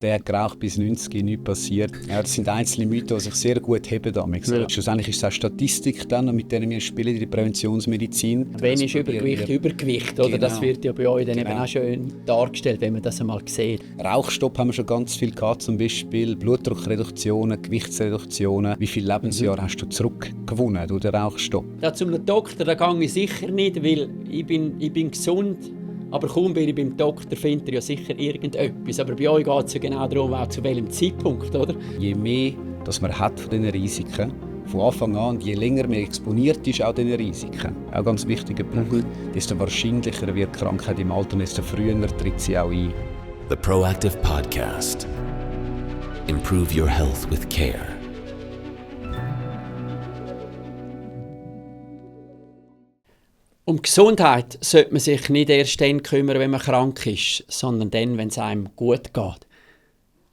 Der hat geraucht bis 90, nichts passiert. Ja, das sind einzelne Mythen, die sich sehr gut heben. Ja. Schlussendlich ist es auch Statistik, dann, mit denen wir spielen in der Präventionsmedizin. Wenn ist Übergewicht, oder? Genau. Das wird ja bei euch dann eben auch schön dargestellt, wenn man das einmal sieht. Rauchstopp haben wir schon ganz viel gehabt, zum Beispiel Blutdruckreduktionen, Gewichtsreduktionen. Wie viele Lebensjahre hast du zurückgewonnen durch den Rauchstopp? Ja, zum Doktor da gehe ich sicher nicht, weil ich bin gesund. Aber kaum bin ich beim Doktor, findet er ja sicher irgendetwas. Aber bei euch geht es ja genau darum, auch zu welchem Zeitpunkt, oder? Je mehr das man hat von diesen Risiken, von Anfang an, und je länger man exponiert ist auch diesen Risiken, auch ein ganz wichtiger Punkt, desto wahrscheinlicher wird die Krankheit im Alter und desto früher tritt sie auch ein. The Proactive Podcast. Improve your health with care. Um Gesundheit sollte man sich nicht erst dann kümmern, wenn man krank ist, sondern dann, wenn es einem gut geht.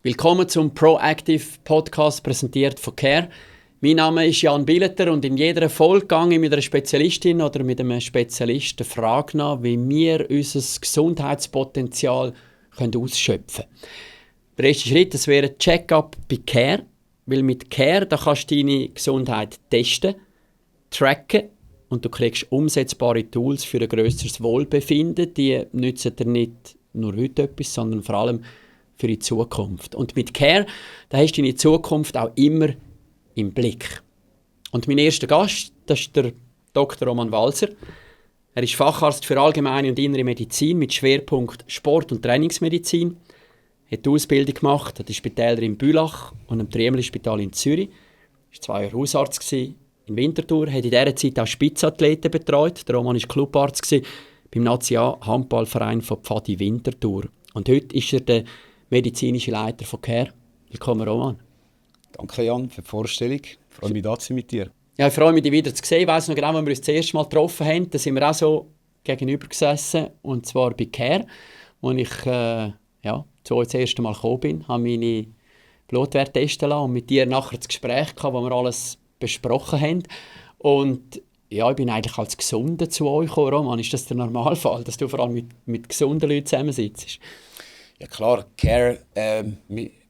Willkommen zum Proactive Podcast, präsentiert von Care. Mein Name ist Jan Billeter und in jeder Folge gehe ich mit einer Spezialistin oder mit einem Spezialisten die Frage nach, wie wir unser Gesundheitspotenzial ausschöpfen können. Der erste Schritt, das wäre ein Check-up bei Care, weil mit Care da kannst du deine Gesundheit testen, tracken und du kriegst umsetzbare Tools für ein grösseres Wohlbefinden. Die nützen dir nicht nur heute etwas, sondern vor allem für die Zukunft. Und mit Care, da hast du deine Zukunft auch immer im Blick. Und mein erster Gast, das ist der Dr. Roman Walser. Er ist Facharzt für allgemeine und innere Medizin mit Schwerpunkt Sport- und Trainingsmedizin. Er hat die Ausbildung gemacht an den Spitälern in Bülach und am Triemli-Spital in Zürich. Er war 2 Jahre Hausarzt in Winterthur, hat in dieser Zeit auch Spitzathleten betreut. Der Roman war Clubarzt beim National-Handballverein von Pfadi Winterthur. Und heute ist er der medizinische Leiter von Care. Willkommen, Roman. Danke, Jan, für die Vorstellung. Ich freue mich, da zu sein mit dir. Ja, ich freue mich, dich wieder zu sehen. Ich weiss noch genau, als wir uns das erste Mal getroffen haben, da sind wir auch so gegenüber gesessen, und zwar bei Care, wo ich das erste Mal gekommen bin, habe meine Blutwerte testen lassen und mit dir nachher das Gespräch gehabt, wo wir alles besprochen haben. Und ja, ich bin eigentlich als Gesunder zu euch gekommen, Roman. Ist das der Normalfall, dass du vor allem mit gesunden Leuten zusammensitzt? Ja klar, Care,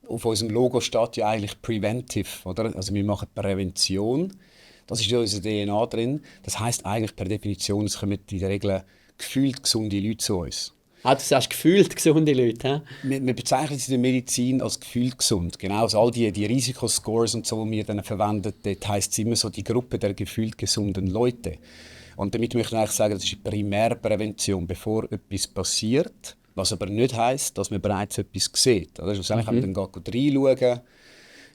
auf unserem Logo steht ja eigentlich Preventive, oder? Also wir machen Prävention, das ist ja in unserer DNA drin. Das heisst eigentlich per Definition, es kommen in der Regel gefühlt gesunde Leute zu uns. Ah, du sagst gefühlt gesunde Leute, hä? Wir bezeichnen sie in der Medizin als gefühlt gesund. Genau, also all die Risikoscores und so, die wir dann verwenden, dort heisst es immer so die Gruppe der gefühlt gesunden Leute. Und damit möchte ich eigentlich sagen, das ist Primärprävention, bevor etwas passiert. Was aber nicht heisst, dass man bereits etwas sieht. Also schlussendlich kann man dann reinschauen.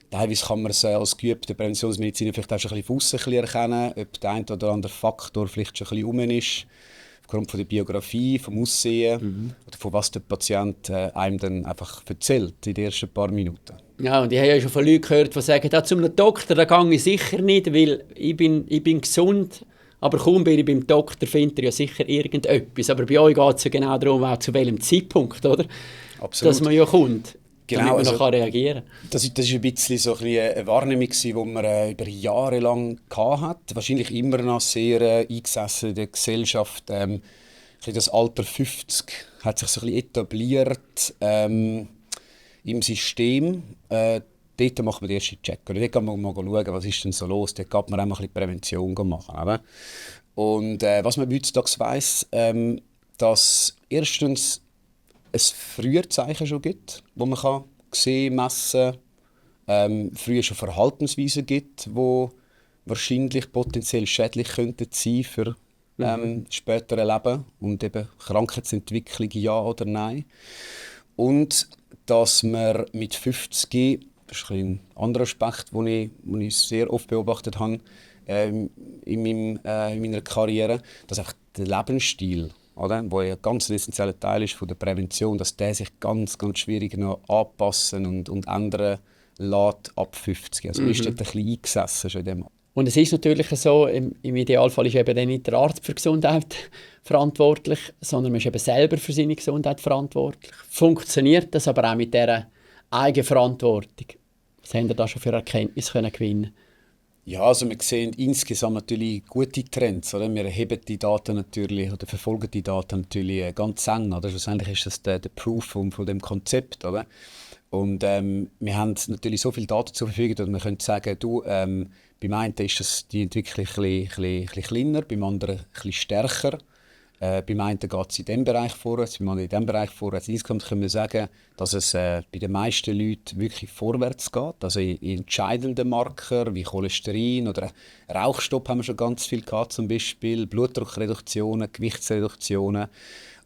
Teilweise kann man es als geübter Präventionsmediziner vielleicht auch schon ein bisschen von aussen erkennen, ob der eine oder andere Faktor vielleicht schon ein bisschen rum ist. Aufgrund von der Biografie, vom Aussehen oder von was der Patient einem dann einfach erzählt in den ersten paar Minuten. Ja, und ich habe ja schon von Leuten gehört, die sagen, zum Doktor da gehe ich sicher nicht, weil ich bin gesund, aber kaum bin ich beim Doktor, findet er ja sicher irgendetwas. Aber bei euch geht es ja genau darum, auch zu welchem Zeitpunkt, oder? Absolut. Dass man ja kommt, genau, damit man noch reagieren kann. Das war ein bisschen so eine Wahrnehmung, die man über Jahre lang hatte. Wahrscheinlich immer noch sehr eingesessen in der Gesellschaft. Das Alter 50 hat sich so ein bisschen etabliert im System. Dort machen wir den ersten Check. Oder dort kann man mal schauen, was ist denn so los. Dort kann man auch mal ein bisschen Prävention machen. Oder? Und was man heutzutage weiss, dass erstens es früher Zeichen schon gibt, wo man kann sehen, messen, früher schon Verhaltensweisen gibt, die wahrscheinlich potenziell schädlich könnten sein für spätere Leben und eben Krankheitsentwicklung, ja oder nein. Und dass man mit 50, das ist ein anderer Aspekt, den ich sehr oft beobachtet habe in meiner Karriere, dass einfach der Lebensstil, oder, wo ja ganz ein essentieller Teil ist von der Prävention, dass der sich ganz, ganz schwierig noch anpassen und ändern lässt ab 50. Also man ist dort ein bisschen eingesessen schon in dem. Und es ist natürlich so, im Idealfall ist eben dann nicht der Arzt für Gesundheit verantwortlich, sondern man ist eben selber für seine Gesundheit verantwortlich. Funktioniert das aber auch mit dieser Eigenverantwortung? Was haben wir da schon für Erkenntnisse gewinnen? Ja, also wir sehen insgesamt natürlich gute Trends. Oder? Wir heben die Daten natürlich oder verfolgen die Daten natürlich ganz eng. Oder? Schlussendlich ist das der Proof von dem Konzept. Oder? Und wir haben natürlich so viele Daten zur Verfügung, dass wir können sagen, beim einen ist die Entwicklung ein bisschen kleiner, beim anderen ein bisschen stärker. Beim einen geht es in diesem Bereich vorwärts, beim anderen in diesem Bereich vorwärts. Insgesamt können wir sagen, dass es bei den meisten Leuten wirklich vorwärts geht. Also in entscheidenden Marker wie Cholesterin oder Rauchstopp haben wir schon ganz viel gehabt, zum Beispiel Blutdruckreduktionen, Gewichtsreduktionen.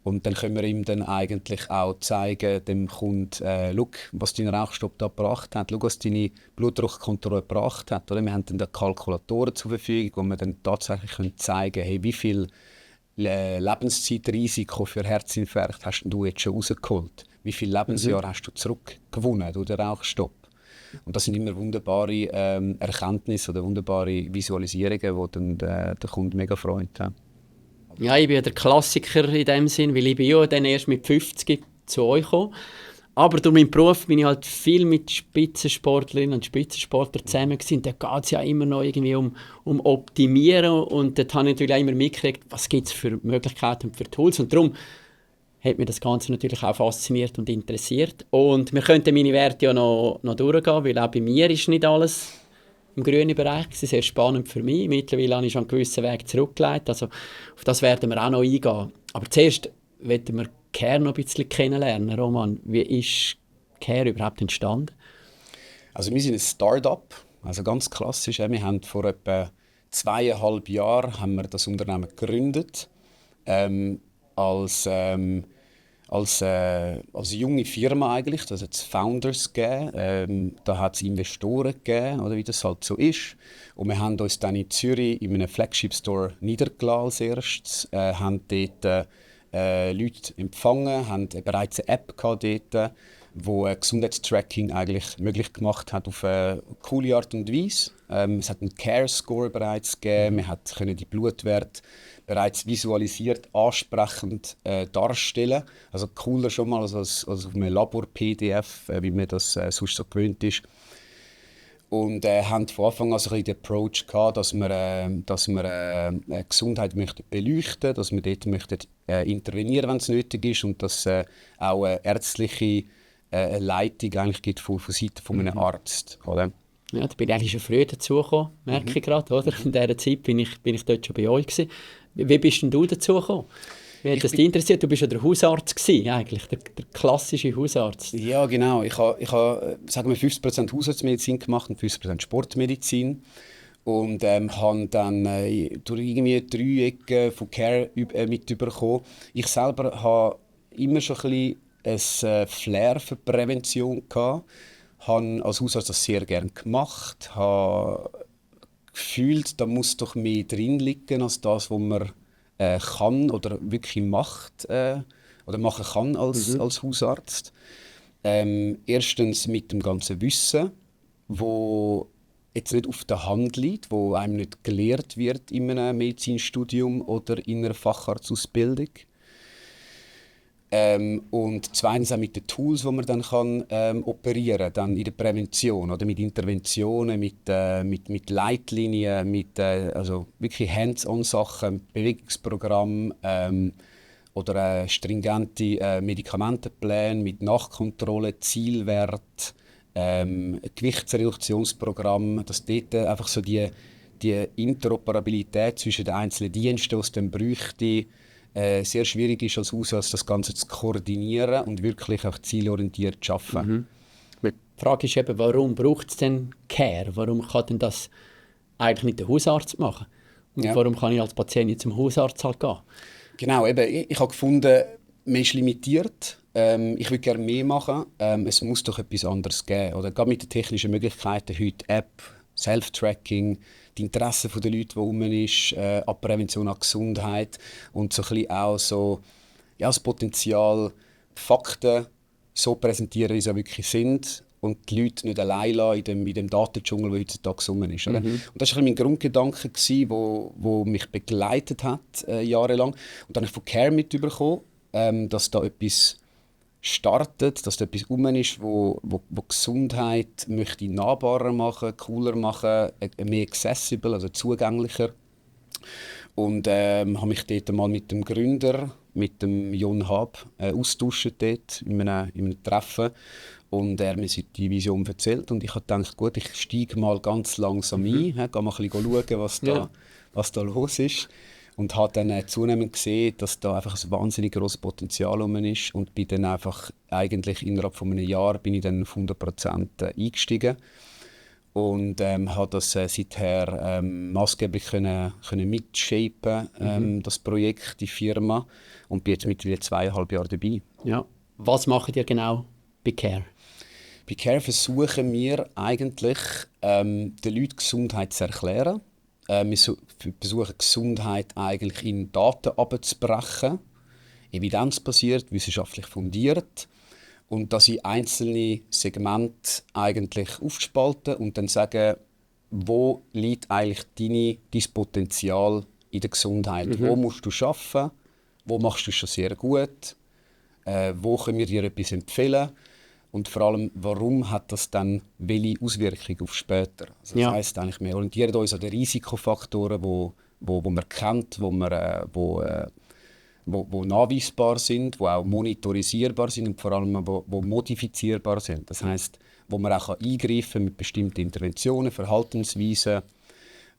Und dann können wir ihm dann eigentlich auch zeigen, dem Kunden, schau, was dein Rauchstopp da gebracht hat, schau, was deine Blutdruckkontrolle gebracht hat. Oder? Wir haben dann Kalkulatoren zur Verfügung, wo wir dann tatsächlich zeigen können, hey, wie viel Lebenszeitrisiko für Herzinfarkt hast du jetzt schon rausgeholt? Wie viele Lebensjahre hast du zurückgewonnen durch den Rauchstopp? Und das sind immer wunderbare Erkenntnisse oder wunderbare Visualisierungen, die dann der Kunde mega freut. Ja, ich bin ja der Klassiker in dem Sinn, weil ich bin ja dann erst mit 50 zu euch gekommen. Aber durch meinen Beruf bin ich halt viel mit Spitzensportlerinnen und Spitzensportlern zusammen gewesen. Da geht es ja immer noch irgendwie um Optimieren. Und dort habe ich natürlich auch immer mitgekriegt, was gibt es für Möglichkeiten und für Tools. Und darum hat mich das Ganze natürlich auch fasziniert und interessiert. Und wir könnten meine Werte ja noch durchgehen, weil auch bei mir ist nicht alles im grünen Bereich. Das ist sehr spannend für mich. Mittlerweile habe ich schon einen gewissen Weg zurückgelegt. Also auf das werden wir auch noch eingehen. Aber zuerst wollen wir Care noch ein bisschen kennenlernen. Roman, wie ist Care überhaupt entstanden? Also wir sind ein Start-up, also ganz klassisch. Wir haben vor etwa 2,5 Jahren haben wir das Unternehmen gegründet, als junge Firma eigentlich. Da hat es Founders gegeben, da hat es Investoren gegeben, oder wie das halt so ist. Und wir haben uns dann in Zürich in einem Flagship-Store niedergelassen als erstes, haben dort Leute empfangen, haben bereits eine App gehabt dort, die Gesundheitstracking eigentlich möglich gemacht hat auf eine coole Art und Weise. Es hat einen Care-Score bereits gegeben, wir können die Blutwerte bereits visualisiert, ansprechend darstellen. Also cooler schon mal als auf einem Labor-PDF, wie man das sonst so gewöhnt ist. Und haben von Anfang an so ein bisschen den Approach gehabt, dass wir Gesundheit möchten beleuchten, dass wir dort möchten intervenieren, wenn es nötig ist, und dass auch eine ärztliche Leitung eigentlich gibt von Seiten von einem Arzt, oder? Ja, da bin ich eigentlich schon früh dazugekommen, merke ich gerade, oder? In dieser Zeit bin ich dort schon bei euch gewesen. Wie bist denn du dazugekommen? Wie hat das dich interessiert? Du bist ja der Hausarzt gewesen, eigentlich, der klassische Hausarzt. Ja, genau. Ich habe sagen wir 50% Haushaltsmedizin gemacht und 50% Sportmedizin. Und habe dann durch irgendwie 3 Ecken von Care mitbekommen. Ich selber habe immer schon ein bisschen ein Flair für Prävention gehabt. Habe als Hausarzt das sehr gerne gemacht. Habe gefühlt, da muss doch mehr drin liegen als das, was man kann oder wirklich macht oder machen kann als Hausarzt. Erstens mit dem ganzen Wissen, wo jetzt nicht auf der Hand liegt, wo einem nicht gelehrt wird in einem Medizinstudium oder in einer Facharztausbildung. Und zweitens auch mit den Tools, die man dann kann, operieren kann, in der Prävention oder mit Interventionen, mit Leitlinien, mit also wirklich Hands-on-Sachen, Bewegungsprogramm oder stringente Medikamentenpläne mit Nachkontrolle, Zielwert, Gewichtsreduktionsprogramm, dass dort einfach so die Interoperabilität zwischen den einzelnen Diensten, die es dann bräuchte, sehr schwierig ist als Hausarzt, das Ganze zu koordinieren und wirklich auch zielorientiert zu arbeiten. Die Frage ist eben, warum braucht es denn Care? Warum kann denn das eigentlich nicht der Hausarzt machen? Und warum kann ich als Patient nicht zum Hausarzt halt gehen? Genau, eben, ich habe gefunden, man ist limitiert. Ich würde gerne mehr machen. Es muss doch etwas anderes geben. Oder gerade mit den technischen Möglichkeiten heute, App, Self-Tracking, die Interessen der Leute, die herum ist, an Prävention, an Gesundheit und so ein bisschen auch so, ja, das Potenzial, Fakten so präsentieren, wie sie wirklich sind und die Leute nicht allein lassen in dem Datendschungel, der heutzutage gesungen ist. Oder? Und das war mein Grundgedanke, der mich begleitet hat jahrelang. Und dann habe ich von Care mitbekommen, dass da etwas startet, dass da etwas ist, wo Gesundheit möchte nahbarer machen, cooler machen, mehr accessible, also zugänglicher. Und habe mich dort mal mit dem Gründer, mit dem Jon Haab, austauscht dort in einem Treffen. Und er hat mir die Vision erzählt und ich habe gedacht, gut, ich steige mal ganz langsam ein, gehe mal ein bisschen schauen, was da los ist. Und habe dann zunehmend gesehen, dass da einfach ein wahnsinnig grosses Potenzial ist und bin dann einfach eigentlich innerhalb von einem Jahr bin ich dann auf 100% eingestiegen und habe das seither maßgeblich können mitshapen, das Projekt, die Firma, und bin jetzt mittlerweile 2,5 Jahre dabei. Ja. Was macht ihr genau bei Care? Bei Care versuchen wir eigentlich, den Leuten Gesundheit zu erklären. Wir versuchen Gesundheit eigentlich in Daten abzubrechen, evidenzbasiert, wissenschaftlich fundiert, und das in einzelne Segmente eigentlich aufspalten und dann sagen, wo liegt eigentlich dein Potenzial in der Gesundheit? Wo musst du arbeiten? Wo machst du schon sehr gut? Wo können wir dir etwas empfehlen? Und vor allem, warum hat das dann welche Auswirkungen auf später? Also das heisst eigentlich, wir orientieren uns an den Risikofaktoren, wo man kennt, wo nachweisbar sind, wo auch monitorisierbar sind und vor allem wo modifizierbar sind. Das heisst, wo man auch eingreifen kann mit bestimmten Interventionen, Verhaltensweisen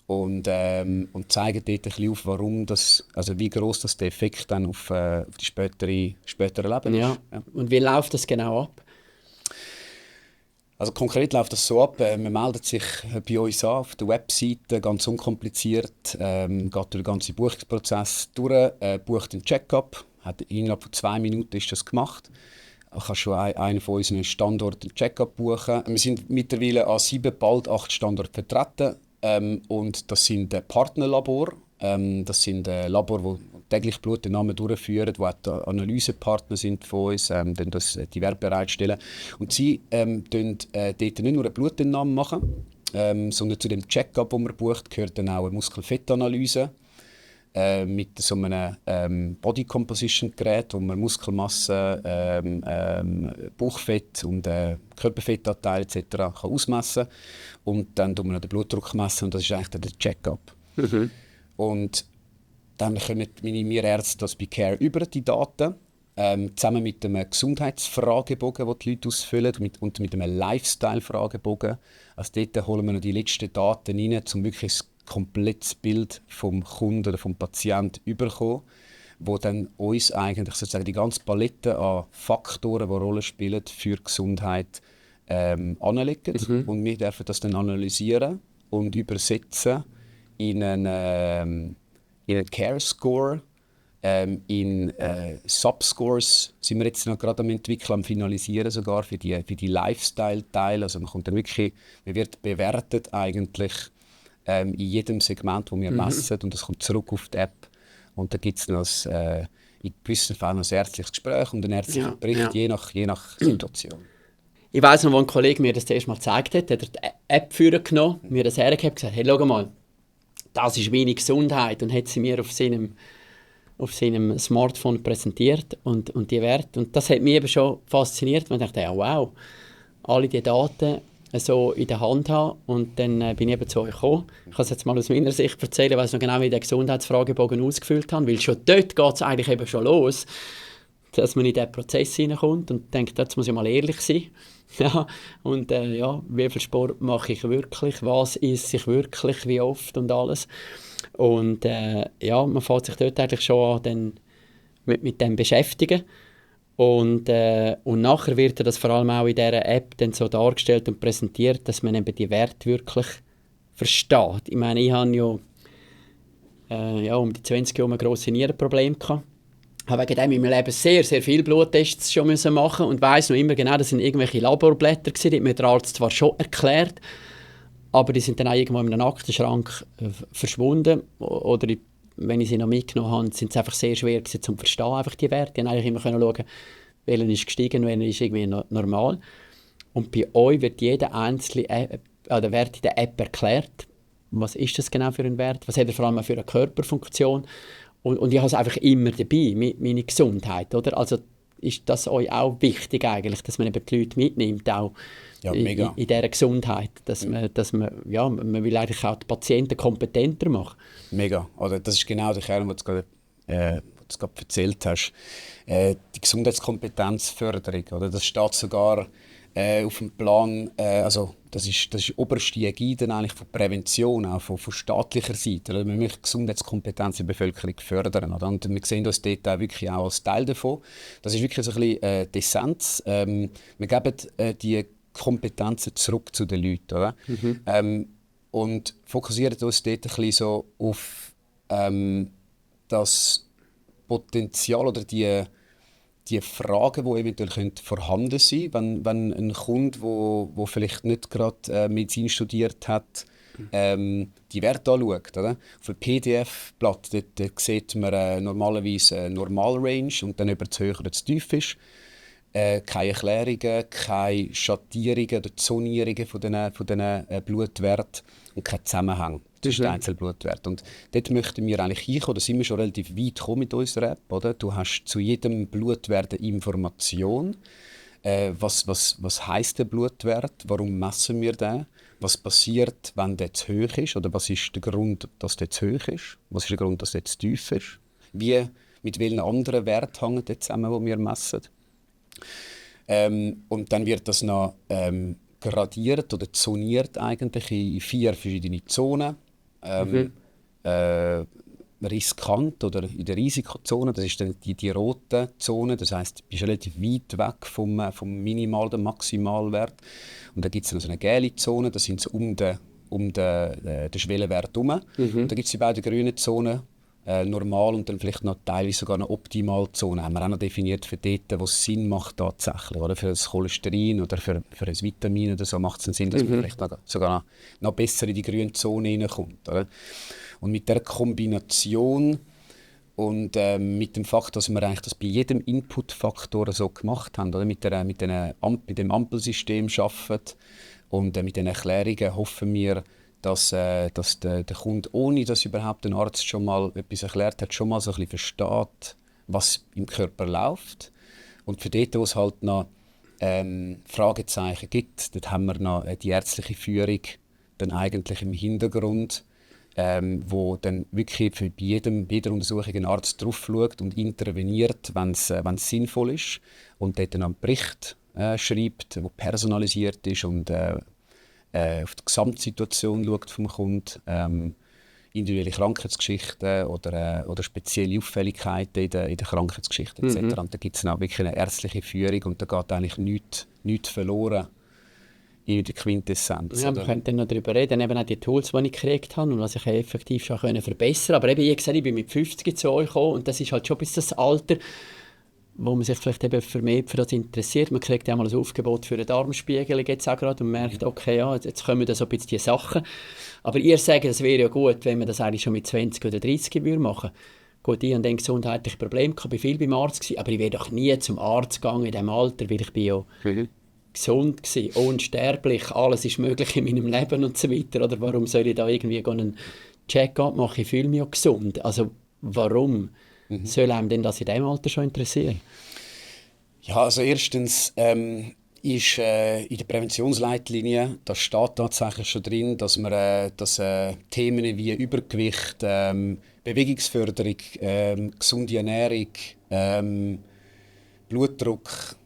und zeigen dort ein bisschen auf, warum das, also wie gross das der Effekt dann auf die spätere Leben ist. Ja. Und wie läuft das genau ab? Also konkret läuft das so ab, man meldet sich bei uns an auf der Webseite, ganz unkompliziert, geht durch den ganzen Buchungsprozess durch, bucht einen Check-up, innerhalb von 2 Minuten ist das gemacht. Man kann schon einen von unseren Standorten einen Check-up buchen. Wir sind mittlerweile an 7, bald 8 Standorten vertreten, und das sind Partnerlabore. Das sind Labore, die täglich Blutentnahmen durchführen, die auch Analysepartner sind von uns, dann die Werte bereitstellen. Und sie machen dort nicht nur eine Blutentnahme machen, sondern zu dem Check-up, den man bucht, gehört dann auch eine Muskelfettanalyse mit so einem Body Composition Gerät, wo man Muskelmasse, Bauchfett und Körperfettanteil etc. kann ausmessen kann. Und dann messen wir den Blutdruck messen, und das ist eigentlich dann der Check-up. Und dann können wir Ärzte das bei Care über die Daten, zusammen mit einem Gesundheitsfragebogen, den die Leute ausfüllen, und mit einem Lifestyle-Fragebogen. Also dort holen wir noch die letzten Daten rein, um wirklich ein komplettes Bild vom Kunden oder vom Patienten zu bekommen, wo dann uns eigentlich sozusagen die ganze Palette an Faktoren, die eine Rolle spielen für die Gesundheit, anlegen. Und wir dürfen das dann analysieren und übersetzen in einen Care Score, in Subscores sind wir jetzt noch gerade am entwickeln, am finalisieren sogar für die Lifestyle-Teile. Also man wird bewertet eigentlich in jedem Segment, das wir messen, und das kommt zurück auf die App. Und da gibt es noch in gewissen Fällen ein ärztliches Gespräch und einen ärztlichen Bericht, je nach Situation. Ich weiss noch, als ein Kollege mir das zuerst mal gezeigt hat, hat er die App genommen, mir das hergegeben und gesagt, hey, schau mal, das ist meine Gesundheit, und hat sie mir auf seinem Smartphone präsentiert und die Werte. Und das hat mich eben schon fasziniert, weil ich dachte, ja, wow, alle diese Daten so in der Hand haben. Und dann bin ich eben zu euch gekommen. Ich kann es jetzt mal aus meiner Sicht erzählen, weil ich noch genau wie den Gesundheitsfragebogen ausgefüllt habe, weil schon dort geht es eigentlich eben schon los, dass man in diesen Prozess hineinkommt und denkt, jetzt muss ich mal ehrlich sein. Ja, und wie viel Sport mache ich wirklich, was esse ich wirklich, wie oft und alles. Und man fängt sich dort eigentlich schon an, dann mit dem beschäftigen. Und nachher wird das vor allem auch in dieser App dann so dargestellt und präsentiert, dass man eben die Werte wirklich versteht. Ich meine, ich habe um die 20 Jahre ein grosses Nierenproblem gehabt. Ich habe wegen dem in meinem Leben sehr, sehr viele Bluttests schon machen müssen und weiss noch immer genau, das sind irgendwelche Laborblätter gewesen, die hat mir der Arzt zwar schon erklärt, aber die sind dann auch irgendwo in einem Aktenschrank verschwunden. Oder wenn ich sie noch mitgenommen habe, sind sie einfach sehr schwer gewesen, zum Verstehen, einfach die Werte. Die haben eigentlich immer schauen, welcher ist gestiegen, welcher ist irgendwie normal. Und bei euch wird jeder einzelne Wert in der App erklärt. Was ist das genau für ein Wert? Was hat er vor allem für eine Körperfunktion? Und ich habe es einfach immer dabei, meine Gesundheit, oder? Also ist das euch auch wichtig eigentlich, dass man eben die Leute mitnimmt, auch in dieser Gesundheit, dass man will eigentlich auch die Patienten kompetenter machen. Mega, also das ist genau der Kern, was du gerade erzählt hast. Die Gesundheitskompetenzförderung, oder? Das steht sogar auf dem Plan, also das ist oberste Ägide eigentlich von Prävention, auch von staatlicher Seite. Also wir möchten Gesundheitskompetenz in der Bevölkerung fördern. Oder? Und wir sehen uns dort auch wirklich auch als Teil davon. Das ist wirklich so ein bisschen die Essenz. Wir geben die Kompetenzen zurück zu den Leuten. Oder? Und fokussieren uns dort ein bisschen so auf das Potenzial oder die Fragen, die eventuell vorhanden sein können, wenn ein Kunde, der vielleicht nicht gerade Medizin studiert hat, die Werte anschaut. Oder? Auf einem PDF-Blatt dort sieht man normalerweise eine Normalrange und dann über zu hoch oder zu tief ist. Keine Erklärungen, keine Schattierungen oder Zonierungen von diesen Blutwerten und kein Zusammenhang zwischen den Einzelblutwerten. Und dort möchten wir eigentlich hinkommen, da sind wir schon relativ weit gekommen mit unserer App. Oder? Du hast zu jedem Blutwert eine Information. Was heisst der Blutwert? Warum messen wir den? Was passiert, wenn der zu hoch ist? Oder was ist der Grund, dass der zu hoch ist? Was ist der Grund, dass der zu tief ist? Mit welchen anderen Werten hängen die zusammen, die wir messen? Und dann wird das noch gradiert oder zoniert eigentlich in 4 verschiedene Zonen. Riskant oder in der Risikozone, das ist dann die rote Zone, das heisst, du bist relativ weit weg vom Minimal- oder Maximalwert. Und dann gibt es noch so eine gelbe Zone, das sind so um den Schwellenwert herum. Und dann gibt es die beiden grünen Zonen, normal und dann vielleicht noch teilweise sogar eine Optimalzone. Haben wir auch noch definiert für dort, wo es Sinn macht tatsächlich. Oder? Für das Cholesterin oder für ein Vitamin oder so macht es Sinn, dass man vielleicht sogar noch besser in die grüne Zone hineinkommt. Oder? Und mit der Kombination und mit dem Fakt, dass wir eigentlich das bei jedem Inputfaktor so gemacht haben, oder? Mit dem Ampelsystem arbeiten und mit den Erklärungen hoffen wir, dass der Kunde, ohne dass überhaupt der Arzt schon mal etwas erklärt hat, schon mal so ein bisschen versteht, was im Körper läuft. Und für dort, wo es halt noch Fragezeichen gibt, dort haben wir noch die ärztliche Führung dann eigentlich im Hintergrund, wo dann wirklich bei jeder Untersuchung ein Arzt drauf schaut und interveniert, wenn es sinnvoll ist. Und dort dann einen Bericht schreibt, der personalisiert ist und auf die Gesamtsituation schaut vom Kunden, individuelle Krankheitsgeschichten oder spezielle Auffälligkeiten in der Krankheitsgeschichte etc. Und da gibt es auch wirklich eine ärztliche Führung und da geht eigentlich nichts verloren in der Quintessenz. Ja, wir können dann noch darüber reden, eben auch die Tools, die ich gekriegt habe und was ich effektiv schon verbessern konnte. Aber eben, wie gesagt, ich bin mit 50 zu euch gekommen und das ist halt schon bis das Alter, wo man sich vielleicht eben vermehrt für das interessiert. Man kriegt ja mal ein Aufgebot für eine Darmspiegelung jetzt auch gerade und merkt, okay, ja, jetzt kommen da so ein bisschen die Sachen. Aber ihr sagt, es wäre ja gut, wenn man das eigentlich schon mit 20 oder 30 würde machen. Gut, ich hatte ein gesundheitliches Problem, ich war viel beim Arzt gewesen, aber ich wäre doch nie zum Arzt gegangen in diesem Alter, weil ich bin ja gesund gewesen, unsterblich, alles ist möglich in meinem Leben und so weiter. Oder warum soll ich da irgendwie einen Check-up machen? Ich fühle mich ja gesund. Also warum soll einem denn das in diesem Alter schon interessieren? Ja, also erstens ist in der Präventionsleitlinie, da steht tatsächlich schon drin, dass man Themen wie Übergewicht, Bewegungsförderung, gesunde Ernährung, Blutdruck,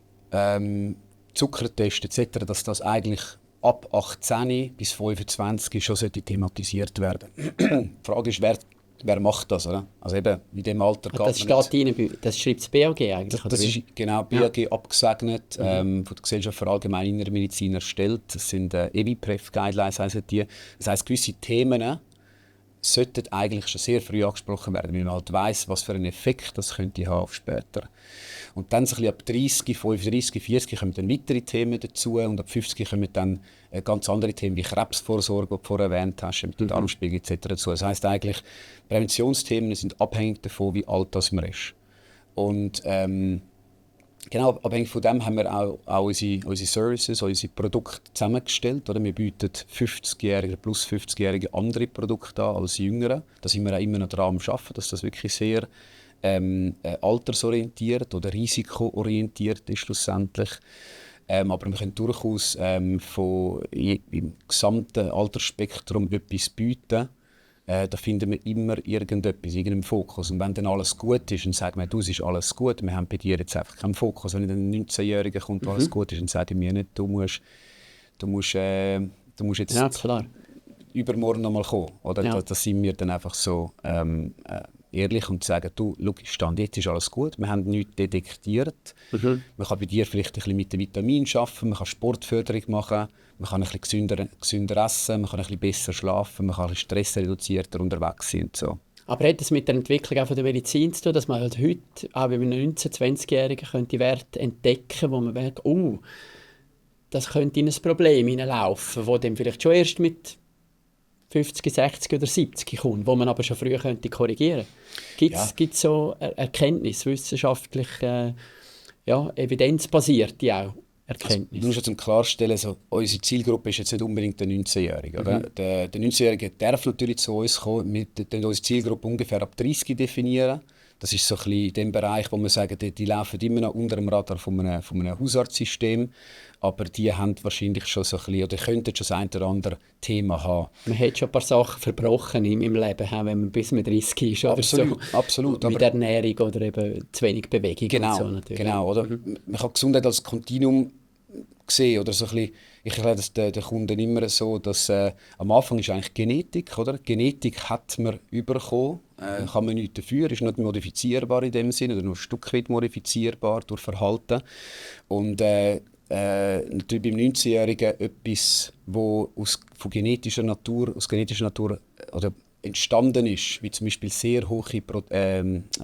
Zuckertest etc., dass das eigentlich ab 18 bis 25 schon thematisiert werden sollte. Die Frage ist, wer macht das? Oder? Also eben in dem Alter geht das steht Ihnen, das schreibt das BAG eigentlich? Das ist genau BAG abgesegnet, von der Gesellschaft für allgemeine innere Medizin erstellt. Das sind EBIPREF-Guidelines, heissen die. Das heisst, gewisse Themen sollten eigentlich schon sehr früh angesprochen werden, weil man halt weiss, was für einen Effekt das könnte haben auf später. Und dann so ein bisschen ab 30, 35, 40 kommen dann weitere Themen dazu und ab 50 kommen dann ganz andere Themen wie Krebsvorsorge, die du vorher erwähnt hast, mit dem Darmspiegel etc. dazu. Das heisst eigentlich, Präventionsthemen sind abhängig davon, wie alt das man ist. Und genau, abhängig von dem haben wir auch unsere Services, unsere Produkte zusammengestellt. Oder? Wir bieten 50-Jährigen plus 50-Jährigen andere Produkte an als Jüngere. Da sind wir auch immer noch dran am Arbeiten, dass das wirklich sehr altersorientiert oder risikoorientiert ist schlussendlich. Aber wir können durchaus im gesamten Altersspektrum etwas bieten, da finden wir immer irgendeinen Fokus. Und wenn dann alles gut ist, dann sagt man, du, es ist alles gut, wir haben bei dir jetzt einfach keinen Fokus. Wenn dann ein 19-Jähriger kommt, wo alles gut ist, dann sagt er mir nicht, du musst jetzt Ja, klar. übermorgen noch mal kommen. Oder? Ja. Da sind wir dann einfach so ehrlich und sagen, du, schau, Stand jetzt ist alles gut, wir haben nichts detektiert. Man kann bei dir vielleicht ein bisschen mit den Vitaminen arbeiten, man kann Sportförderung machen, man kann ein bisschen gesünder essen, man kann ein bisschen besser schlafen, man kann ein bisschen stressreduzierter unterwegs sein und so. Aber hat das mit der Entwicklung auch von der Medizin zu tun, dass man halt heute, auch bei einem 19-, 20-Jährigen, die Werte entdecken, wo man merkt, das könnte in ein Problem hineinlaufen, das dann vielleicht schon erst mit 50, 60 oder 70 kommt, wo man aber schon früher könnte korrigieren könnte. Gibt es so Erkenntnis, wissenschaftlich evidenzbasierte auch Erkenntnis? Also, nur schon zum Klarstellen, so, unsere Zielgruppe ist jetzt nicht unbedingt der 19-Jährige. Oder? Der 19-Jährige darf natürlich zu uns kommen. Wir definieren unsere Zielgruppe ungefähr ab 30 definieren. Das ist so ein bisschen in dem Bereich, wo wir sagen, die laufen immer noch unter dem Radar von einem Hausarztsystem. Aber die haben wahrscheinlich schon so ein bisschen, oder könnten schon das ein oder andere Thema haben. Man hat schon ein paar Sachen verbrochen im Leben, wenn man bis mit 30 ist. Oder Absolut, so. absolut. Mit Ernährung oder eben zu wenig Bewegung. Genau, und so natürlich. genau. Oder? Man kann Gesundheit als Kontinuum sehen. Oder so ein bisschen, ich erkläre das den Kunden immer so, dass am Anfang ist eigentlich Genetik. Oder? Genetik hat man bekommen, kann man nichts dafür, ist nicht modifizierbar in dem Sinne, oder nur ein Stück weit modifizierbar durch Verhalten. Und natürlich beim 19-Jährigen etwas, das aus genetischer Natur oder entstanden ist, wie zum Beispiel sehr hohe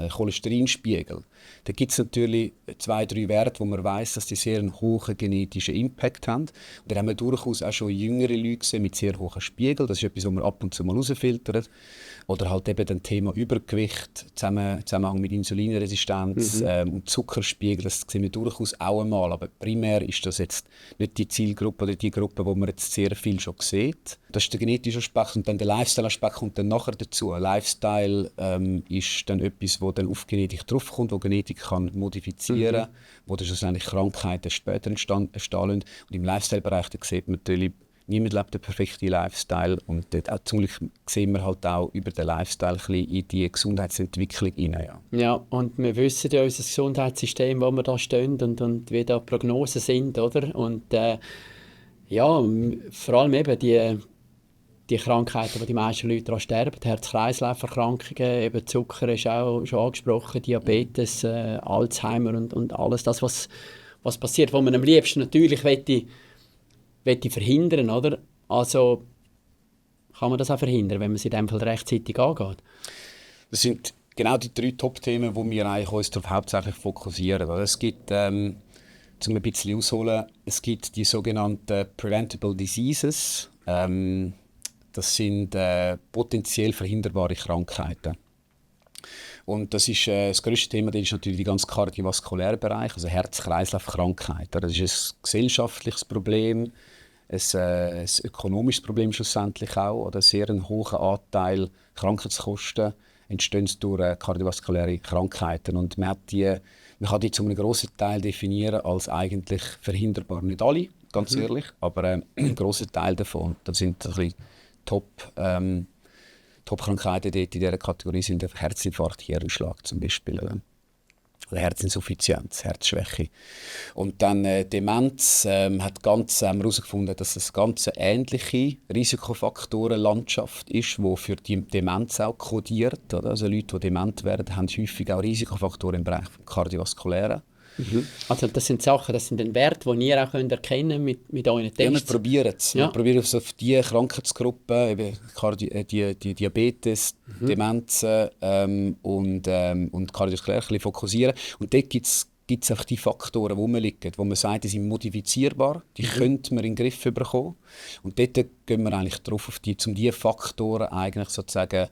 Cholesterinspiegel. Da gibt es natürlich 2, 3 Werte, wo man weiss, dass die sehr einen hohen genetischen Impact haben. Und da haben wir durchaus auch schon jüngere Leute gesehen mit sehr hohen Spiegeln. Das ist etwas, was man ab und zu mal rausfiltert. Oder halt eben das Thema Übergewicht, Zusammenhang mit Insulinresistenz und Zuckerspiegel, das sehen wir durchaus auch einmal. Aber primär ist das jetzt nicht die Zielgruppe oder die Gruppe, wo man jetzt sehr viel schon sieht. Das ist der genetische Aspekt und dann der Lifestyle-Aspekt kommt dann nachher dazu. Lifestyle ist dann etwas, wo dann auf Genetik draufkommt, wo Genetik kann modifizieren kann, wo dann schlussendlich Krankheiten später entstehen lassen. Und im Lifestyle-Bereich sieht man natürlich, niemand lebt den perfekten Lifestyle und dort auch, zum Glück sehen wir halt auch über den Lifestyle ein bisschen in die Gesundheitsentwicklung hinein. Ja, und wir wissen ja unser Gesundheitssystem, wo wir da stehen und wie da Prognosen sind, oder? Und vor allem eben die Krankheiten, wo die meisten Leute daran sterben, Herz-Kreislauf-Erkrankungen, eben Zucker ist auch schon angesprochen, Diabetes, Alzheimer und alles das, was passiert, wo man am liebsten natürlich möchte verhindern, oder? Also kann man das auch verhindern, wenn man es in dem Fall rechtzeitig angeht? Das sind genau die 3 Top-Themen, wo wir eigentlich uns darauf hauptsächlich fokussieren. Es gibt, um ein bisschen ausholen, es gibt die sogenannten Preventable Diseases. Das sind potenziell verhinderbare Krankheiten. Und das ist das grösste Thema, das ist natürlich der ganze kardiovaskuläre Bereich, also Herz-Kreislauf-Krankheiten. Das ist ein gesellschaftliches Problem, ein ökonomisches Problem schlussendlich auch, oder sehr ein hoher Anteil Krankheitskosten entstehen durch kardiovaskuläre Krankheiten. Und man kann die zu einem grossen Teil definieren als eigentlich verhinderbar. Nicht alle, ganz ehrlich, aber ein grosser Teil davon. Das sind ein bisschen Top-Krankheiten dort in dieser Kategorie sind Herzinfarkt, Hirnschlag zum Beispiel. Oder Herzinsuffizienz, Herzschwäche. Und dann Demenz hat herausgefunden, dass es eine ganz ähnliche Risikofaktorenlandschaft ist, die für die Demenz auch kodiert. Oder? Also Leute, die dement werden, haben häufig auch Risikofaktoren im Bereich des Kardiovaskulären. Also das sind Sachen, das sind Werte, die ihr auch erkennen könnt mit euren Tests? Ja, wir probieren es. Ja. Wir probieren es auf diese Krankheitsgruppen, eben die Diabetes, Demenzen und kardiovaskulär fokussieren. Und dort gibt es einfach die Faktoren, die rumliegen, wo man sagt, die sind modifizierbar, die könnte man in den Griff bekommen. Und dort gehen wir eigentlich darauf, um diese Faktoren eigentlich sozusagen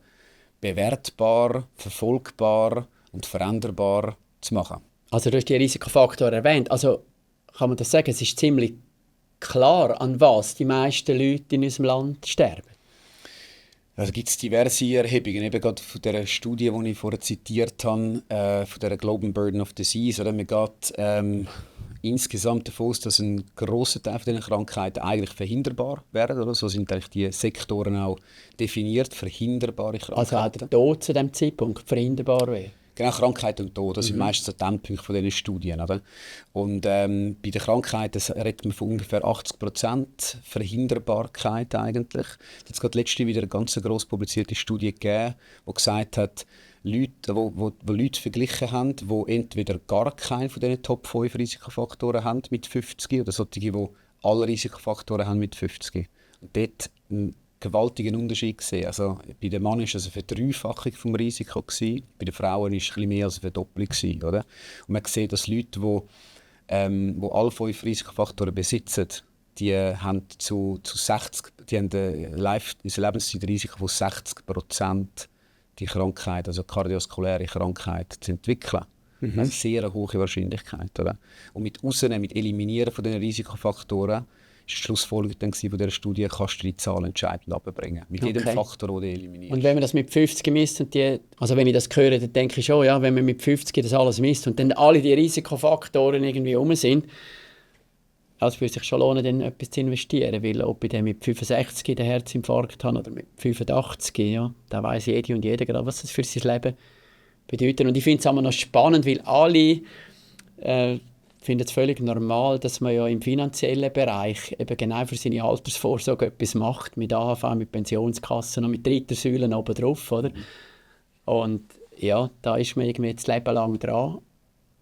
bewertbar, verfolgbar und veränderbar zu machen. Also du hast die Risikofaktoren erwähnt. Also kann man das sagen, es ist ziemlich klar, an was die meisten Leute in unserem Land sterben? Also gibt es diverse Erhebungen, eben gerade von der Studie, die ich vorher zitiert habe, von der Global Burden of Disease. Oder? Man geht insgesamt davon aus, dass ein grosser Teil dieser Krankheiten eigentlich verhinderbar wären. Oder? So sind eigentlich die Sektoren auch definiert, verhinderbare Krankheiten. Also auch der Tod zu diesem Zeitpunkt verhinderbar wäre? Genau, Krankheit und Tod, das sind meistens die Endpunkte von diesen Studien. Oder? Und bei den Krankheiten redet man von ungefähr 80% Verhinderbarkeit eigentlich. Jetzt gerade letzte wieder eine ganz gross publizierte Studie gegeben, die gesagt hat, Leute, wo Leute verglichen haben, die entweder gar keinen von diesen Top 5 Risikofaktoren haben mit 50 oder solche, die alle Risikofaktoren haben mit 50. Und dort einen gewaltigen Unterschied gesehen. Also bei den Männern war es eine Verdreifachung des Risikos, bei den Frauen war es ein bisschen mehr als eine Verdoppelung. Oder? Und man sieht, dass Leute, die alle 5 Risikofaktoren besitzen, die haben zu 60, die haben ein Lebenszeitrisiko von 60%, die Krankheit, also kardiovaskuläre Krankheit, zu entwickeln. Das ist eine sehr hohe Wahrscheinlichkeit. Oder? Und mit Eliminieren von diesen Risikofaktoren ist die Schlussfolgerung von dieser Studie, kannst du die Zahl entscheidend runterbringen. Mit jedem Faktor, den du eliminierst. Und wenn man das mit 50 misst, also wenn ich das höre, dann denke ich schon, ja, wenn man mit 50 das alles misst und dann alle die Risikofaktoren irgendwie rum sind, also würde sich schon lohnen, dann etwas zu investieren, weil ob ich dann mit 65 den Herzinfarkt habe oder mit 85, ja, da weiss jede und jeder gerade, was das für sein Leben bedeutet. Und ich finde es auch noch spannend, weil alle finden es völlig normal, dass man ja im finanziellen Bereich eben genau für seine Altersvorsorge etwas macht, mit AHV, mit Pensionskassen und mit dritter Säulen oben drauf, oder? Und ja, da ist man irgendwie das Leben lang dran.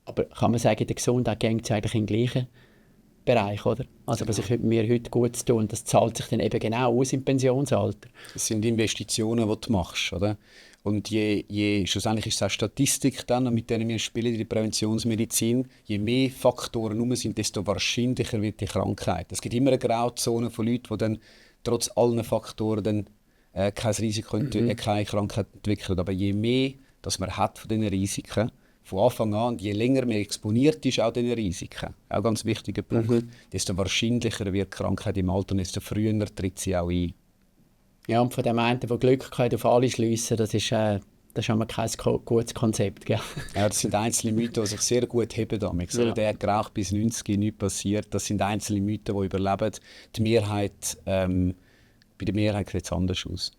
Aber kann man sagen, in der Gesundheit geht es eigentlich in den gleichen Bereich, oder? Also was ich mir heute gut zu tun, das zahlt sich dann eben genau aus im Pensionsalter. Das sind Investitionen, die du machst, oder? Und schlussendlich ist es auch Statistik dann, mit denen wir spielen in der Präventionsmedizin. Je mehr Faktoren rum sind, desto wahrscheinlicher wird die Krankheit. Es gibt immer eine Grauzone von Leuten, die dann trotz allen Faktoren dann, kein Risiko, keine Krankheit entwickeln. Aber je mehr dass man hat von diesen Risiken, von Anfang an, und je länger man exponiert ist, auch diesen Risiken, auch ein ganz wichtiger Punkt, desto wahrscheinlicher wird die Krankheit im Alter und desto früher tritt sie auch ein. Ja, und von dem einen, der Glück auf alle schliessen, das ist einmal kein gutes Konzept. Gell? Ja, das sind einzelne Mythen, die sich sehr gut heben. Ja. Der hat geraucht bis 90, nichts passiert. Das sind einzelne Mythen, die überleben. Die Mehrheit, bei der Mehrheit sieht es anders aus.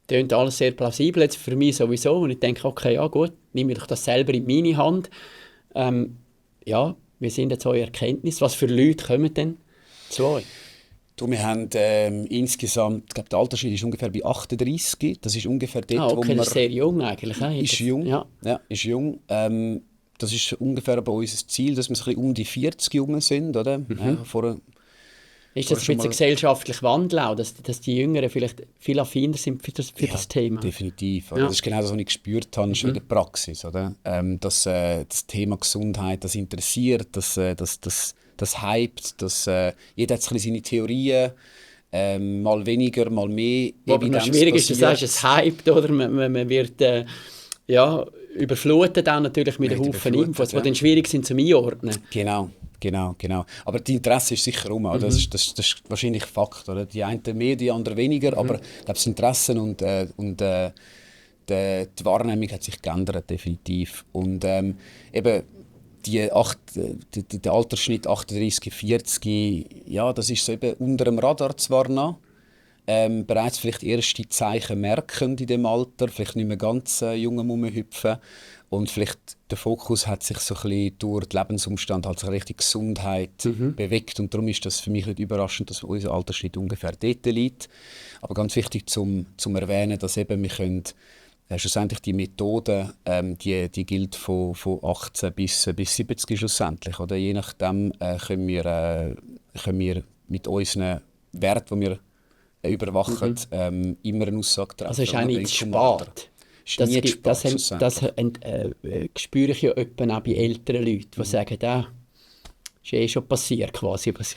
Klingt alles sehr plausibel jetzt für mich sowieso. Und ich denke, okay, ja gut, nehme ich doch das selber in meine Hand. Ja, wie sind jetzt eure Erkenntnisse? Was für Leute kommen denn zu euch? Wir haben insgesamt, ich glaube, der Altersschnitt ist ungefähr bei 38. Das ist ungefähr dort, wo man... das ist sehr jung eigentlich. Ist jung, ja, ist jung. Das ist ungefähr bei uns das Ziel, dass wir so ein bisschen um die 40 Jungen sind, oder? Ist das ein bisschen gesellschaftlich Wandel auch, dass die Jüngeren vielleicht viel affiner sind für das Thema? Definitiv. Ja. Das ist genau das, was ich gespürt habe, schon in der Praxis. Oder? Dass das Thema Gesundheit das interessiert, das hypt, jeder hat seine Theorien, mal weniger, mal mehr. Aber noch schwierig ist, du sagst, es hypt, oder? Man wird überflutet auch natürlich mit einem Haufen Infos, die dann schwierig sind zum Einordnen. Genau. Aber das Interesse ist sicher rum. Das ist wahrscheinlich Fakt. Oder? Die einen mehr, die anderen weniger. Aber ich glaube, das Interesse und die Wahrnehmung hat sich geändert, definitiv. Und eben der Altersschnitt 38, 40, ja, das ist so eben unter dem Radar zwar noch. Bereits vielleicht erste Zeichen merken in dem Alter, vielleicht nicht mehr ganz jung rumhüpfen. Und vielleicht der Fokus hat sich so ein bisschen durch den Lebensumstand halt so richtig Gesundheit bewegt. Und darum ist das für mich nicht überraschend, dass unser Altersschnitt ungefähr dort liegt. Aber ganz wichtig zum Erwähnen, dass eben wir können, schlussendlich die Methode, die gilt von 18 bis 70 schlussendlich. Oder? Je nachdem können wir mit unseren Werten, die wir überwachen, immer eine Aussage treffen. Also ist auch nicht zu spät. Das spüre ich ja etwa auch bei älteren Leuten, die sagen, das ist schon passiert, quasi, was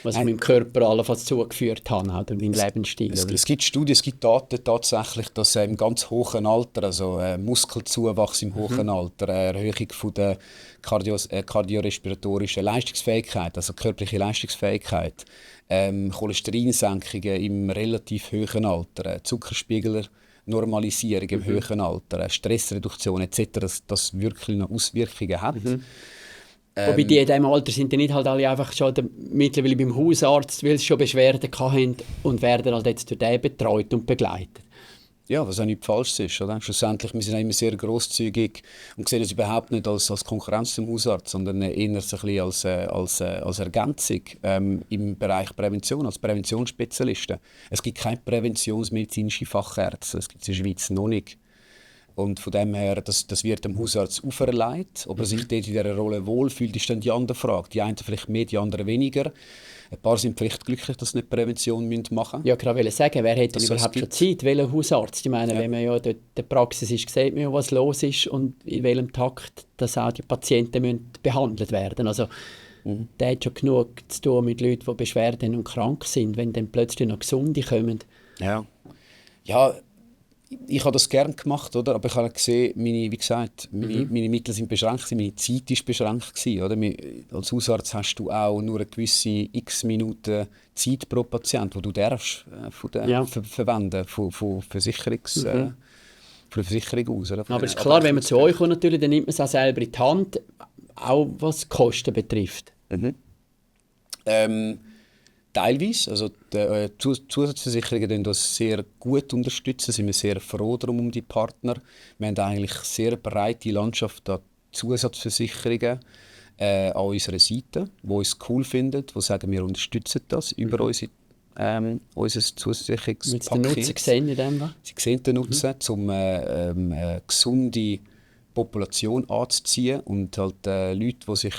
ich meinem Körper allenfalls zugeführt habe, oder meinem Lebensstil. Es gibt Studien, es gibt Daten tatsächlich, dass im ganz hohen Alter, also Muskelzuwachs im hohen Alter, Erhöhung von der kardiorespiratorischen Leistungsfähigkeit, also körperliche Leistungsfähigkeit, Cholesterinsenkungen im relativ hohen Alter, Zuckerspiegelnormalisierung im hohen Alter, Stressreduktion etc., das wirklich noch Auswirkungen hat. Wobei die in diesem Alter sind dann nicht halt alle einfach schon mittlerweile beim Hausarzt, weil sie schon Beschwerden hatten und werden halt jetzt durch den betreut und begleitet. Ja, was auch nicht falsch ist. Oder? Schlussendlich, wir sind auch immer sehr grosszügig und sehen es überhaupt nicht als Konkurrenz zum Hausarzt, sondern eher so ein bisschen als Ergänzung im Bereich Prävention, als Präventionsspezialisten. Es gibt keine präventionsmedizinische Fachärzte, das gibt es in der Schweiz noch nicht. Und von dem her, das wird dem Hausarzt auferlegt. Ob er sich dort in dieser Rolle wohlfühlt, ist dann die andere Frage. Die einen vielleicht mehr, die anderen weniger. Ein paar sind vielleicht glücklich, dass sie nicht Prävention machen müssen. Ja, gerade wollte sagen, wer hat denn überhaupt schon Zeit? Welcher Hausarzt? Ich meine, wenn man ja dort in der Praxis ist, sieht man ja, was los ist und in welchem Takt dass auch die Patienten müssen behandelt werden. Also, der hat schon genug zu tun mit Leuten, die Beschwerden und krank sind, wenn dann plötzlich noch Gesunde kommen. Ja, ich habe das gerne gemacht, oder? Aber ich habe gesehen, meine Mittel sind beschränkt, meine Zeit war beschränkt. Oder? Als Hausarzt hast du auch nur eine gewisse x Minuten Zeit pro Patient, die du darfst verwenden von der Versicherung aus. Oder? Aber es ist klar, wenn man zu euch kommt, natürlich, dann nimmt man es auch selber in die Hand, auch was die Kosten betrifft. Teilweise, also die Zusatzversicherungen unterstützen das sehr gut, sind wir sehr froh darum um die Partner. Wir haben eigentlich eine sehr breite Landschaft an Zusatzversicherungen an unserer Seite, die uns cool finden, die sagen, wir unterstützen das über unser Zusatzversicherungspaket. Den Nutzen sehen in dem? Sie sehen den Nutzen, um eine gesunde Population anzuziehen und halt Leute, die sich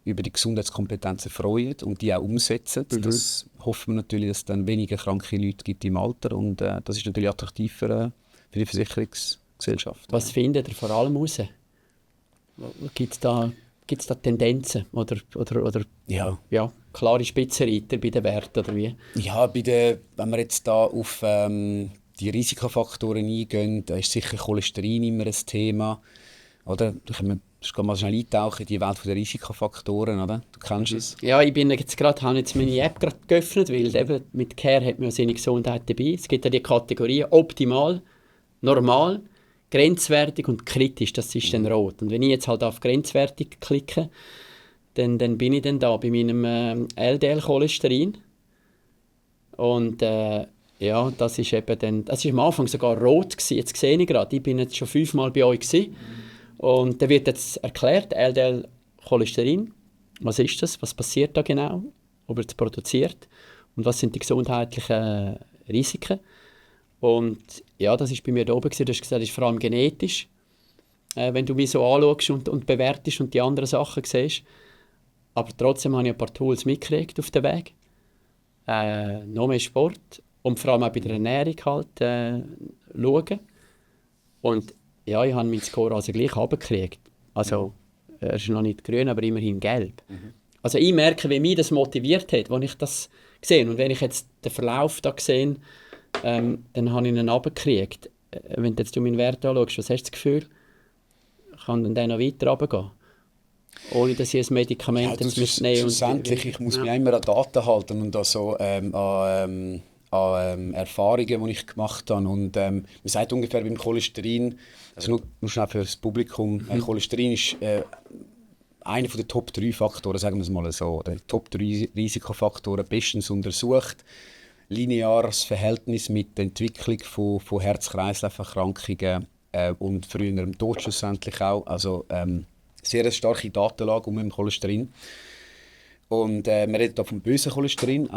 über die Gesundheitskompetenzen freuen und die auch umsetzen. Das hoffen wir natürlich, dass es dann weniger kranke Leute gibt im Alter und das ist natürlich attraktiv für die Versicherungsgesellschaft. Was findet ihr vor allem heraus? Gibt es da Tendenzen oder klare Spitzenreiter bei den Werten oder wie? Ja, wenn wir jetzt da auf die Risikofaktoren eingehen, da ist sicher Cholesterin immer ein Thema. Oder? Ich kann mal schnell eintauchen in die Welt der Risikofaktoren, oder? Du kennst es. Ja, ich bin jetzt habe jetzt meine App gerade geöffnet, weil eben mit Care hat man seine Gesundheit dabei. Es gibt ja die Kategorien optimal, normal, grenzwertig und kritisch, das ist dann rot. Und wenn ich jetzt halt auf grenzwertig klicke, dann bin ich dann da bei meinem LDL-Cholesterin. Und das ist eben dann, das ist am Anfang sogar rot gewesen. Jetzt sehe ich gerade, ich bin jetzt schon 5-mal bei euch gewesen. Und da wird jetzt erklärt, LDL-Cholesterin, was ist das, was passiert da genau, ob es produziert und was sind die gesundheitlichen Risiken. Und ja, das war bei mir da oben, du hast gesagt, das ist vor allem genetisch, wenn du mich so anschaust und bewertest und die anderen Sachen siehst. Aber trotzdem habe ich ein paar Tools mitgekriegt auf dem Weg. Noch mehr Sport und vor allem auch bei der Ernährung halt schauen. Und ja, ich habe meinen Score also gleich runtergekriegt. Also, er ist noch nicht grün, aber immerhin gelb. Also ich merke, wie mich das motiviert hat, als ich das gesehen. Und wenn ich jetzt den Verlauf da sehe, dann habe ich ihn runtergekriegt. Wenn du jetzt meinen Wert anschaust, was hast du das Gefühl? Kann dann der noch weiter runtergehen? Ohne dass ich ein Medikament nehmen schlussendlich, ich muss mich immer an Daten halten und also, an Erfahrungen, die ich gemacht habe. Und man sagt ungefähr beim Cholesterin, also nur schnell für das Publikum, Cholesterin ist einer der Top 3 Faktoren, sagen wir es mal so, oder Top 3 Risikofaktoren bestens untersucht. Lineares Verhältnis mit der Entwicklung von Herz-Kreislauf-Erkrankungen und früherem Tod schlussendlich auch. Also sehr starke Datenlage um Cholesterin. Und wir reden hier vom bösen Cholesterin.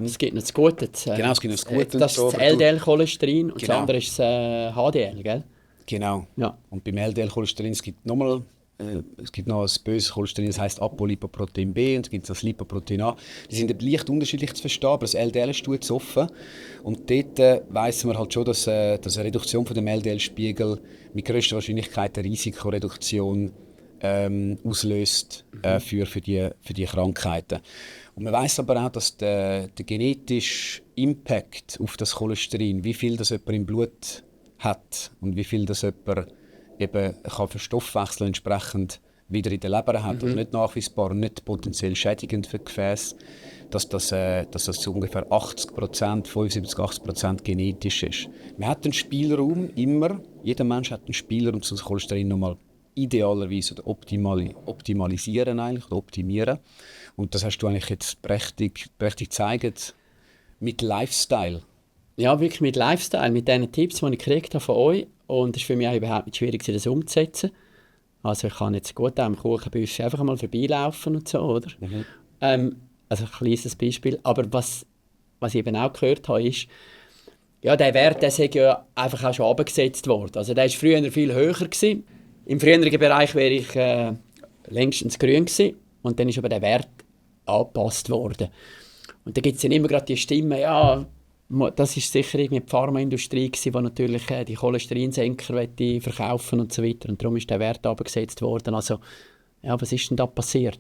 Es gibt noch das Gute. Genau, es gibt noch das Gute. Das ist das LDL-Cholesterin und das andere ist das HDL, gell? Genau. Ja. Und beim LDL-Cholesterin es gibt noch das böse Cholesterin, das heisst Apolipoprotein B, und es gibt das Lipoprotein A. Die sind leicht unterschiedlich zu verstehen, aber das LDL ist jetzt offen. Und dort weiss man halt schon, dass eine Reduktion von dem LDL-Spiegel mit grösster Wahrscheinlichkeit eine Risikoreduktion auslöst für die Krankheiten. Und man weiss aber auch, dass der genetische Impact auf das Cholesterin, wie viel das jemand im Blut hat und wie viel das jemand eben kann für Stoffwechsel entsprechend wieder in der Leber hat, also nicht nachweisbar und nicht potenziell schädigend für die Gefäße, dass das zu ungefähr 80%, 75-80% genetisch ist. Man hat einen Spielraum immer, jeder Mensch hat einen Spielraum, um das Cholesterin nochmal idealerweise oder optimalisieren eigentlich, oder optimieren. Und das hast du eigentlich jetzt prächtig gezeigt mit Lifestyle. Ja, wirklich mit Lifestyle, mit diesen Tipps, die ich gekriegt habe von euch. Und es war für mich auch überhaupt nicht schwierig, das umzusetzen. Also ich kann jetzt gut am Kuchenbuffet einfach mal vorbeilaufen und so, oder? Also ein kleines Beispiel. Aber was ich eben auch gehört habe, ist, ja, der Wert, der sei ja einfach auch schon runtergesetzt worden. Also der war früher viel höher gewesen. Im früheren Bereich wäre ich längstens grün gewesen. Und dann ist aber der Wert angepasst worden. Und da gibt es dann immer gerade die Stimme, ja, das ist sicher irgendwie die Pharmaindustrie gewesen, die natürlich die Cholesterinsenker verkaufen und so weiter. Und darum ist der Wert runtergesetzt worden. Also, ja, was ist denn da passiert?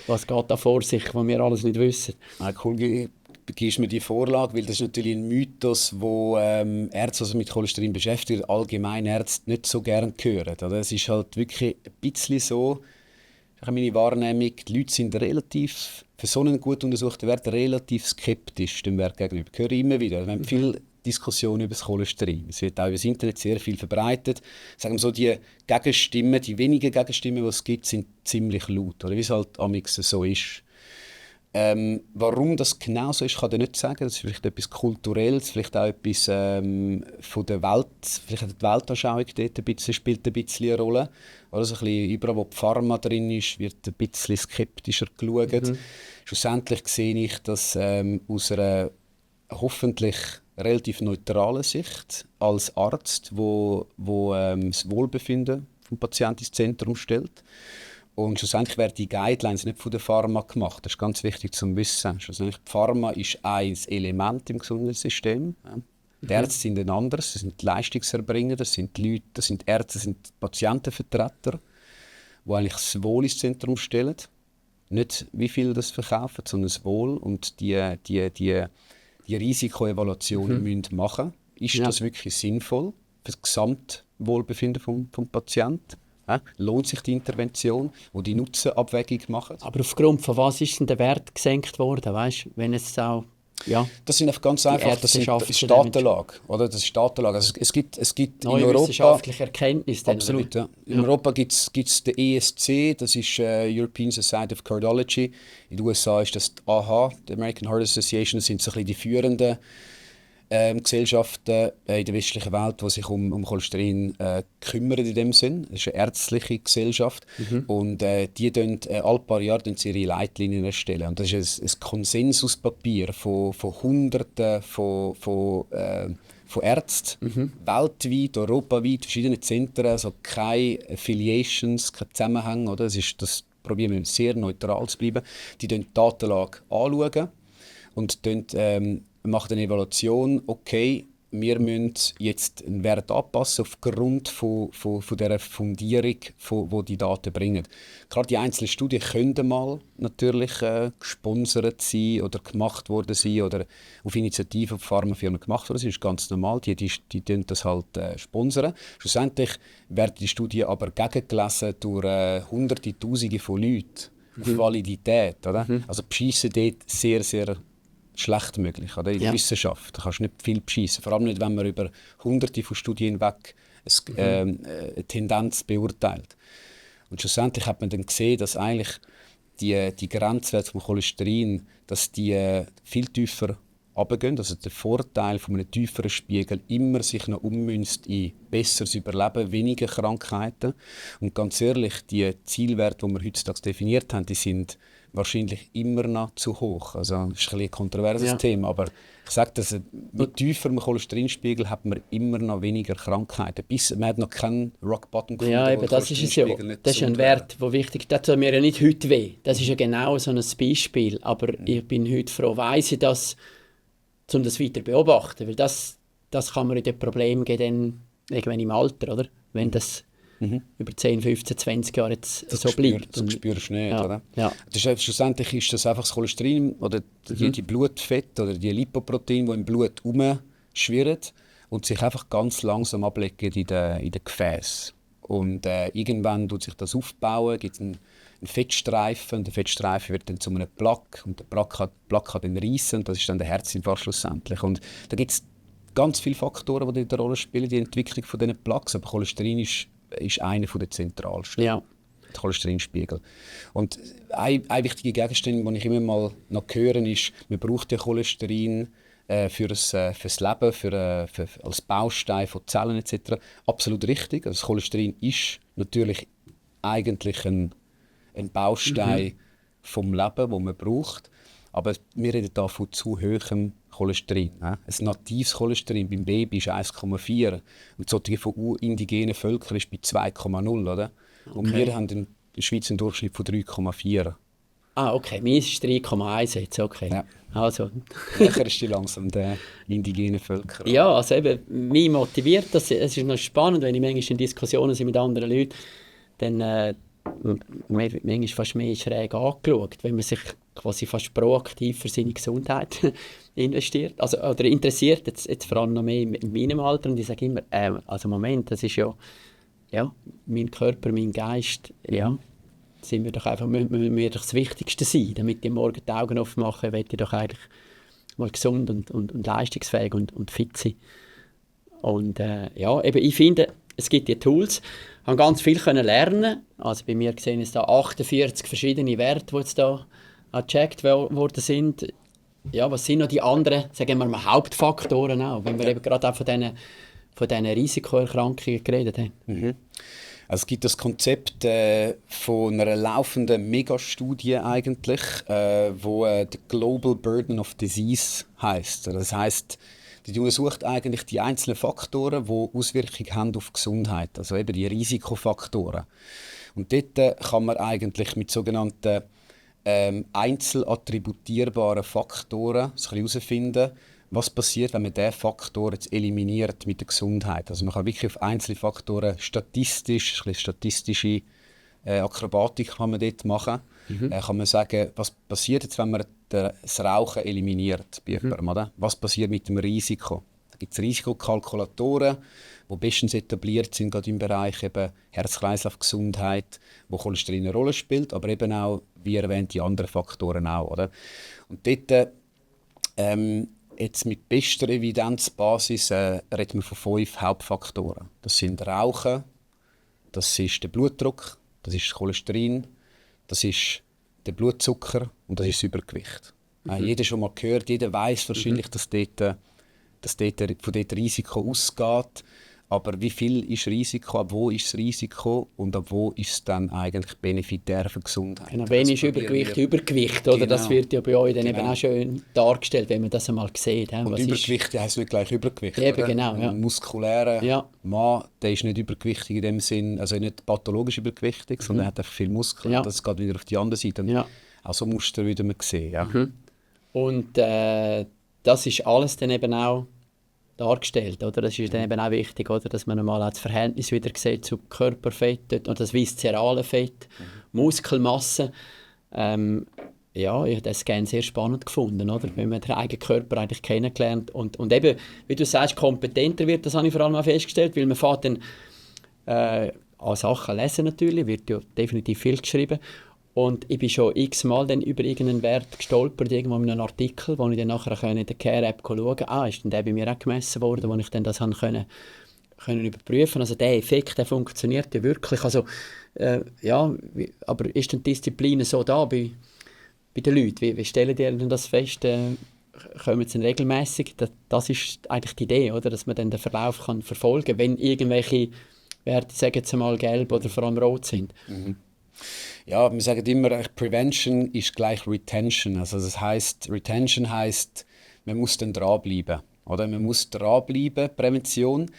Was geht da vor sich, was wir alles nicht wissen? Cool, gibst mir die Vorlage, weil das ist natürlich ein Mythos, wo Ärzte, die sich mit Cholesterin beschäftigen, allgemein Ärzte nicht so gerne hören. Oder? Es ist halt wirklich ein bisschen so, meine Wahrnehmung, die Leute sind relativ, für so einen gut untersuchten Wert, relativ skeptisch dem Wert gegenüber. Ich höre immer wieder, wir haben viel Diskussionen über das Cholesterin. Es wird auch über das Internet sehr viel verbreitet. Sagen wir so, die Gegenstimmen, die wenigen Gegenstimmen, die es gibt, sind ziemlich laut, oder wie es halt amix so ist. Warum das genau so ist, kann ich nicht sagen. Das ist vielleicht etwas Kulturelles, vielleicht auch etwas von der Welt. Vielleicht hat die Weltanschauung dort spielt ein bisschen eine Rolle. Also ein bisschen überall, wo die Pharma drin ist, wird ein bisschen skeptischer geschaut. Schlussendlich sehe ich das aus einer hoffentlich relativ neutralen Sicht als Arzt, wo das Wohlbefinden des Patienten ins Zentrum stellt. Und schlussendlich werden die Guidelines nicht von der Pharma gemacht. Das ist ganz wichtig zu wissen. Schlussendlich, die Pharma ist ein Element im Gesundheitssystem. Die Ärzte sind ein anderes. Das sind die Leistungserbringer, das sind die Leute, das sind Ärzte, das sind die Patientenvertreter, die eigentlich das Wohl ins Zentrum stellen. Nicht wie viel das verkaufen, sondern das Wohl. Und die Risikoevaluation müssen machen. Ist das wirklich sinnvoll für das Gesamtwohlbefinden vom Patienten? Lohnt sich die Intervention, wo die Nutzenabwägung machen? Aber aufgrund von was ist denn der Wert gesenkt worden, weißt? Wenn es auch, ja, das sind ganz einfach, das ist Datenlage, oder? Das ist Datenlage. Also es gibt neue in Europa wissenschaftliche Erkenntnisse. Absolut, ja. In Europa gibt es den ESC, das ist European Society of Cardiology. In den USA ist das die AHA, die American Heart Association. Das sind so ein bisschen die führenden Gesellschaften in der westlichen Welt, die sich um Cholesterin kümmern in dem Sinn. Das ist eine ärztliche Gesellschaft. Und die erstellen alle paar Jahre ihre Leitlinien erstellen. Und das ist ein Konsensuspapier von Hunderten von Ärzten, weltweit, europaweit, verschiedene Zentren, also keine Affiliations, kein Zusammenhang. Oder? Das probieren wir sehr neutral zu bleiben. Die schauen die Datenlage an und macht eine Evaluation, okay, wir müssen jetzt einen Wert anpassen aufgrund von dieser Fundierung, die die Daten bringen. Gerade die einzelnen Studien können mal natürlich gesponsert sein oder gemacht worden sein oder auf Initiative von Pharmafirmen gemacht worden sein. Das ist ganz normal, die tun das halt sponsern. Schlussendlich werden die Studien aber gegengelesen durch Hunderte, Tausende von Leuten auf Validität. Oder? Also beschissen dort sehr, sehr schlecht möglich, oder? In der Wissenschaft. Da kannst du nicht viel beschissen. Vor allem nicht, wenn man über Hunderte von Studien hinweg eine Tendenz beurteilt. Und schlussendlich hat man dann gesehen, dass eigentlich die Grenzwerte vom Cholesterin, dass die viel tiefer runtergehen. Also der Vorteil von einem tieferen Spiegel immer sich noch ummünzt in besseres Überleben, weniger Krankheiten. Und ganz ehrlich, die Zielwerte, die wir heutzutage definiert haben, die sind wahrscheinlich immer noch zu hoch. Also das ist ein kontroverses Thema, aber ich sage, dass mit tieferem Cholesterinspiegel hat man immer noch weniger Krankheiten. Man hat noch keinen Rock-Bottom gefunden. Ja, eben, das ist es ja. Das ist ein Wert, der wichtig ist. Das tut mir ja nicht heute weh. Das ist ja genau so ein Beispiel. Aber ich bin heute froh, weiss ich das, um das weiter zu beobachten. Weil das kann man in den Problemen geben, irgendwann im Alter, oder? Wenn das über 10, 15, 20 Jahre jetzt so bleibt. Das spürst du nicht, oder? Ja. Schlussendlich ist das einfach das Cholesterin oder die Blutfette oder die Lipoproteine, die im Blut herumschwirren und sich einfach ganz langsam ablegen in den Gefäßen. Und irgendwann tut sich das aufbauen, gibt es einen Fettstreifen. Und der Fettstreifen wird dann zu einem Plaque. Und der Plaque kann dann reissen. Und das ist dann der Herzinfarkt schlussendlich. Und da gibt es ganz viele Faktoren, die eine Rolle spielen, die Entwicklung von diesen Plaques. Aber Cholesterin ist ist einer der zentralsten. Ja. Der Cholesterinspiegel. Und ein wichtiger Gegenstand, den ich immer mal noch höre, ist, man braucht ja Cholesterin fürs Leben, als Baustein von Zellen etc. Absolut richtig. Also das Cholesterin ist natürlich eigentlich ein Baustein vom Leben, den man braucht. Aber wir reden hier von zu hohem Cholesterin. Ein natives Cholesterin beim Baby ist 1,4 und solche von indigenen Völkern ist bei 2,0. Oder? Und wir haben in der Schweiz einen Durchschnitt von 3,4. Ah, okay. Meins ist 3,1 jetzt, okay. Ja. Also. Näher ist die langsam der indigenen Völker. Ja, also eben, mich motiviert das. Es ist noch spannend, wenn ich manchmal in Diskussionen bin mit anderen Leuten, dann wird manchmal fast mehr schräg angeschaut, wenn man sich quasi fast proaktiv für seine Gesundheit investiert, also, oder interessiert, jetzt vor allem noch mehr in meinem Alter, und ich sage immer, also Moment, das ist ja mein Körper, mein Geist, ja, sind wir doch einfach, müssen wir doch das Wichtigste sein, damit die morgen die Augen aufmachen, will ich doch eigentlich mal gesund und leistungsfähig und fit sein. Und eben, ich finde, es gibt die Tools, ich habe ganz viel lernen. Also bei mir gesehen ist da 48 verschiedene Werte, die jetzt da gecheckt worden sind. Ja, was sind noch die anderen, sagen wir mal, Hauptfaktoren auch, wenn wir eben gerade auch von diesen Risikoerkrankungen geredet haben? Mhm. Also es gibt das Konzept von einer laufenden Megastudie eigentlich, wo the Global Burden of Disease heisst. Das heisst, die untersucht eigentlich die einzelnen Faktoren, die Auswirkungen haben auf die Gesundheit, also eben die Risikofaktoren. Und dort kann man eigentlich mit sogenannten einzelattributierbaren Faktoren herausfinden, was passiert, wenn man diesen Faktor jetzt eliminiert mit der Gesundheit. Also man kann wirklich auf einzelne Faktoren statistische Akrobatik kann man dort machen. Kann man sagen, was passiert jetzt, wenn man das Rauchen eliminiert bei jemandem, oder? Was passiert mit dem Risiko? Da gibt es Risikokalkulatoren, die bestens etabliert sind, gerade im Bereich eben Herz-Kreislauf-Gesundheit, wo Cholesterin eine Rolle spielt, aber eben auch, wie erwähnt, die anderen Faktoren auch. Oder? Und dort, jetzt mit bester Evidenzbasis, reden wir von 5 Hauptfaktoren. Das sind Rauchen, das ist der Blutdruck, das ist das Cholesterin, das ist der Blutzucker und das ist das Übergewicht. Jeder schon mal gehört, jeder weiß wahrscheinlich, dass von dort Risiko ausgeht. Aber wie viel ist Risiko, ab wo ist das Risiko und ab wo ist es dann eigentlich benefitär für die Gesundheit? Genau, wenn ist Übergewicht, oder? Genau. Das wird ja bei euch dann eben auch schön dargestellt, wenn man das einmal sieht. Und was Übergewicht heisst nicht gleich Übergewicht. Eben, genau, ja. Ein muskulärer Mann, der ist nicht übergewichtig in dem Sinn, also nicht pathologisch übergewichtig, sondern er hat einfach viel Muskeln. Ja. Das geht wieder auf die andere Seite. Und auch so Muster wieder man sehen. Ja. Und das ist alles dann eben auch dargestellt, oder? Das ist dann eben auch wichtig, oder? Dass man mal das Verhältnis wieder sieht zu Körperfett und das viszerale Fett, Muskelmasse. Ich habe das gerne sehr spannend gefunden, oder? Wenn man den eigenen Körper eigentlich kennengelernt und eben, wie du sagst, kompetenter wird, das habe ich vor allem auch festgestellt, weil man fährt dann an Sachen lesen natürlich, wird ja definitiv viel geschrieben. Und ich bin schon x-mal dann über irgendeinen Wert gestolpert, irgendwo in einem Artikel, wo ich dann nachher in der Care-App schauen konnte. Ist dann der bei mir auch gemessen worden, wo ich dann das können überprüfen. Also der Effekt, der funktioniert ja wirklich. Also, aber ist denn die Disziplin so da bei den Leuten? Wie stellen die denn das fest? Kommen sie regelmäßig? Das ist eigentlich die Idee, oder? Dass man dann den Verlauf kann verfolgen kann, wenn irgendwelche Werte, sagen wir mal, gelb oder vor allem rot sind. Ja, wir sagen immer, Prevention ist gleich Retention. Also das heisst, Retention heisst, man muss dann dranbleiben. Oder? Man muss dranbleiben, Prävention.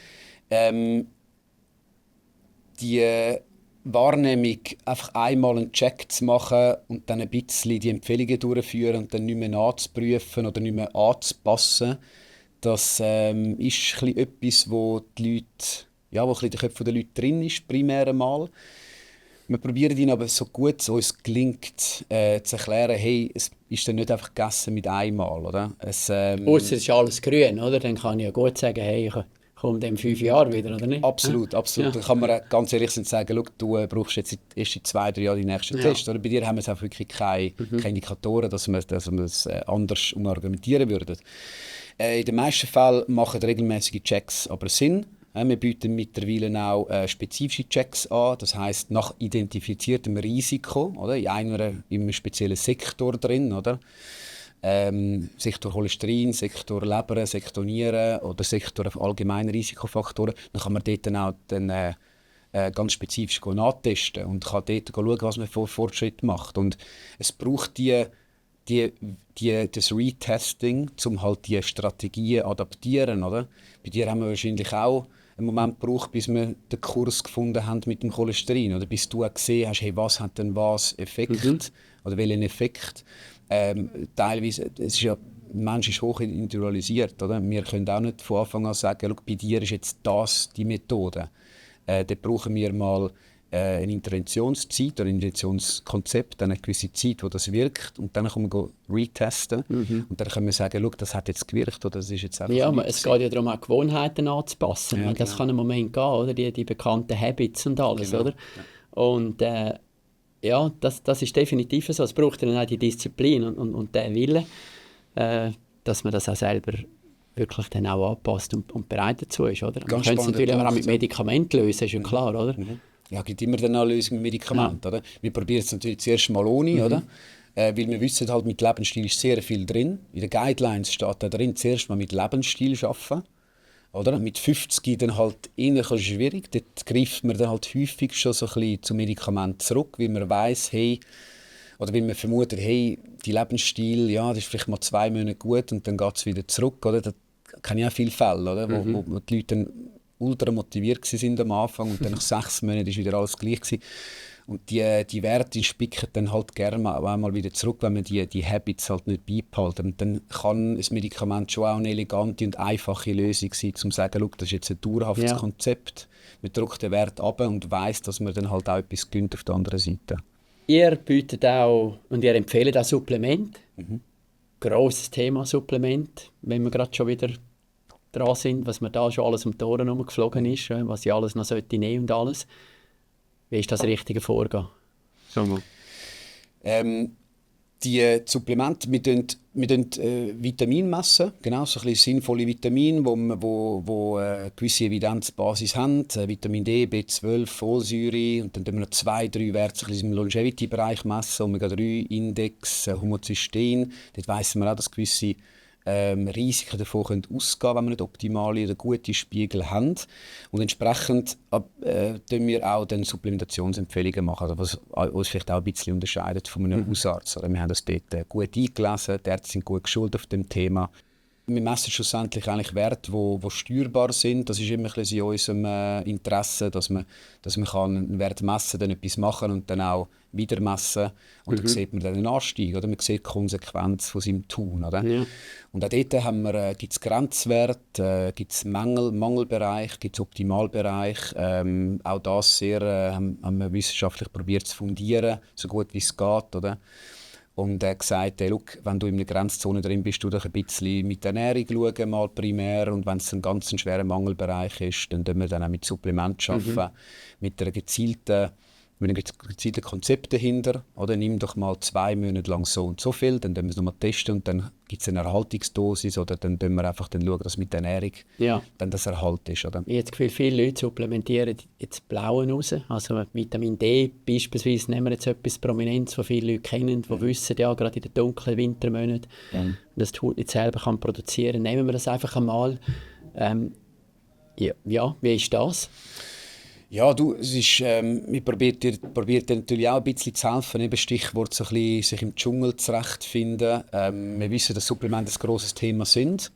Die Wahrnehmung, einfach einmal einen Check zu machen und dann ein bisschen die Empfehlungen durchführen und dann nicht mehr nachzuprüfen oder nicht mehr anzupassen, das ist ein bisschen etwas, wo die Leute, wo ein bisschen in den Köpfen der Leute drin ist, primär einmal. Wir probieren ihnen aber so gut es uns gelingt, zu erklären, hey, es ist dann nicht einfach gegessen mit einmal, oder? Ausser es ist alles grün, oder? Dann kann ich ja gut sagen, hey, ich komme in 5 Jahren wieder, oder nicht? Absolut. Ja. Dann kann man ganz ehrlich sagen, schau, du brauchst jetzt erst in 2-3 Jahren die nächsten Tests. Oder bei dir haben wir jetzt auch wirklich keine Indikatoren, dass wir es anders argumentieren würden. In den meisten Fällen machen regelmäßige Checks aber Sinn. Wir bieten mittlerweile auch spezifische Checks an, das heisst nach identifiziertem Risiko, oder? In einem speziellen Sektor drin, oder? Sektor Cholesterin, Sektor Leber, Sektor Nieren oder Sektor allgemeine Risikofaktoren, dann kann man dort dann auch ganz spezifisch nachtesten und kann dort schauen, was man für Fortschritte macht. Und es braucht das Retesting, um halt die Strategien adaptieren, oder? Bei dir haben wir wahrscheinlich auch einen Moment gebraucht, bis wir den Kurs gefunden haben mit dem Cholesterin, oder bis du auch gesehen hast, hey, was hat denn was Effekt oder welchen Effekt. Teilweise, es ist ja, der Mensch ist hoch individualisiert, oder? Wir können auch nicht von Anfang an sagen, bei dir ist jetzt das die Methode. Dort brauchen wir mal eine Interventionszeit oder ein Interventionskonzept, eine gewisse Zeit, wo das wirkt, und dann können wir retesten und dann können wir sagen, schau, das hat jetzt gewirkt oder das ist jetzt einfach ja, es geht ja darum, auch Gewohnheiten anzupassen. Ja, das genau. kann einen Moment gehen, oder? Die bekannten Habits und alles, Genau, oder? Und ja, das ist definitiv so. Es braucht dann auch die Disziplin und den Willen, dass man das auch selber wirklich dann auch anpasst und bereit dazu ist, oder? Man könnte es natürlich auch mit Medikamenten lösen, ist ja klar, oder? Ja, es gibt immer dann eine Lösung mit Medikamenten, oder? Wir probieren es natürlich zuerst mal ohne, oder? Weil wir wissen halt, mit Lebensstil ist sehr viel drin. In den Guidelines steht da drin, zuerst mal mit Lebensstil arbeiten. Oder? Mit 50 dann halt eher schwierig. Dort greift man dann halt häufig schon so ein bisschen zu Medikamenten zurück, weil man weiss, hey, oder weil man vermutet, hey, die Lebensstil, ja, das ist vielleicht mal 2 Monate gut und dann geht es wieder zurück. Oder? Da kenne ich auch viele Fälle, oder? Wo die Leute dann ultra motiviert waren am Anfang und dann nach 6 Monaten war wieder alles gleich gewesen. Und die Werte spicken dann halt gerne mal wieder zurück, wenn man die Habits halt nicht beibehalten. Und dann kann ein Medikament schon auch eine elegante und einfache Lösung sein, um zu sagen, schau, das ist jetzt ein dauerhaftes Konzept. Man drückt den Wert ab und weiss, dass man dann halt auch etwas gönnt auf der anderen Seite. Ihr bietet auch und ihr empfehlt auch Supplement. Grosses Thema Supplement, wenn wir gerade schon wieder dran sind, was mir da schon alles um die Ohren herumgeflogen ist, was ich alles noch sollte nehmen und alles. Wie ist das richtige Vorgehen? Die Supplemente, wir messen Vitamine, genau, so ein bisschen sinnvolle Vitamine, wo eine gewisse Evidenzbasis haben. Vitamin D, B12, Folsäure, und dann messen wir noch 2, 3 Werte im Longevity-Bereich messen, Omega-3-Index, Homozystein. Dort weiss man auch, dass gewisse Risiken davon ausgehen können, wenn wir nicht optimale oder gute Spiegel haben. Und entsprechend machen wir auch dann Supplementationsempfehlungen machen, was uns vielleicht auch ein bisschen unterscheidet von einem Hausarzt. Wir haben das dort gut eingelesen, die Ärzte sind gut geschult auf dem Thema. Wir messen schlussendlich eigentlich Werte, die steuerbar sind. Das ist immer ein bisschen in unserem Interesse, dass man einen Wert messen kann, dann etwas machen und dann auch wieder messen. Und dann sieht man dann einen Anstieg, oder? Man sieht die Konsequenz von seinem Tun. Oder? Ja. Und auch dort gibt es Grenzwerte, gibt es Mangelbereich, gibt es Optimalbereich. Auch das haben wir wissenschaftlich probiert zu fundieren, so gut wie es geht. Oder? Und er gesagt, hey, look, wenn du in einer Grenzzone drin bist, du doch ein bisschen mit der Ernährung schauen, mal primär. Und wenn es ein ganz schwerer Mangelbereich ist, dann arbeiten wir dann auch mit Supplementen arbeiten, mit einem gezielten Konzept dahinter. Oder nimm doch mal 2 Monate lang so und so viel, dann wir es nochmal testen und dann gibt es eine Erhaltungsdosis oder dann schauen wir einfach schauen, dass mit der Ernährung dann das Erhalt ist. Oder? Ich habe das Gefühl, viele Leute supplementieren jetzt Blauen raus. Also Vitamin D beispielsweise, nehmen wir jetzt etwas Prominentes, das viele Leute kennen, die wissen, ja, gerade in den dunklen Wintermonaten, dass die Haut nicht selber produzieren kann. Nehmen wir das einfach einmal. Ja, wie ist das? Ja, wir probieren natürlich auch ein bisschen zu helfen, eben Stichwort so ein bisschen sich im Dschungel zurechtfinden. Wir wissen, dass Supplemente ein grosses Thema sind.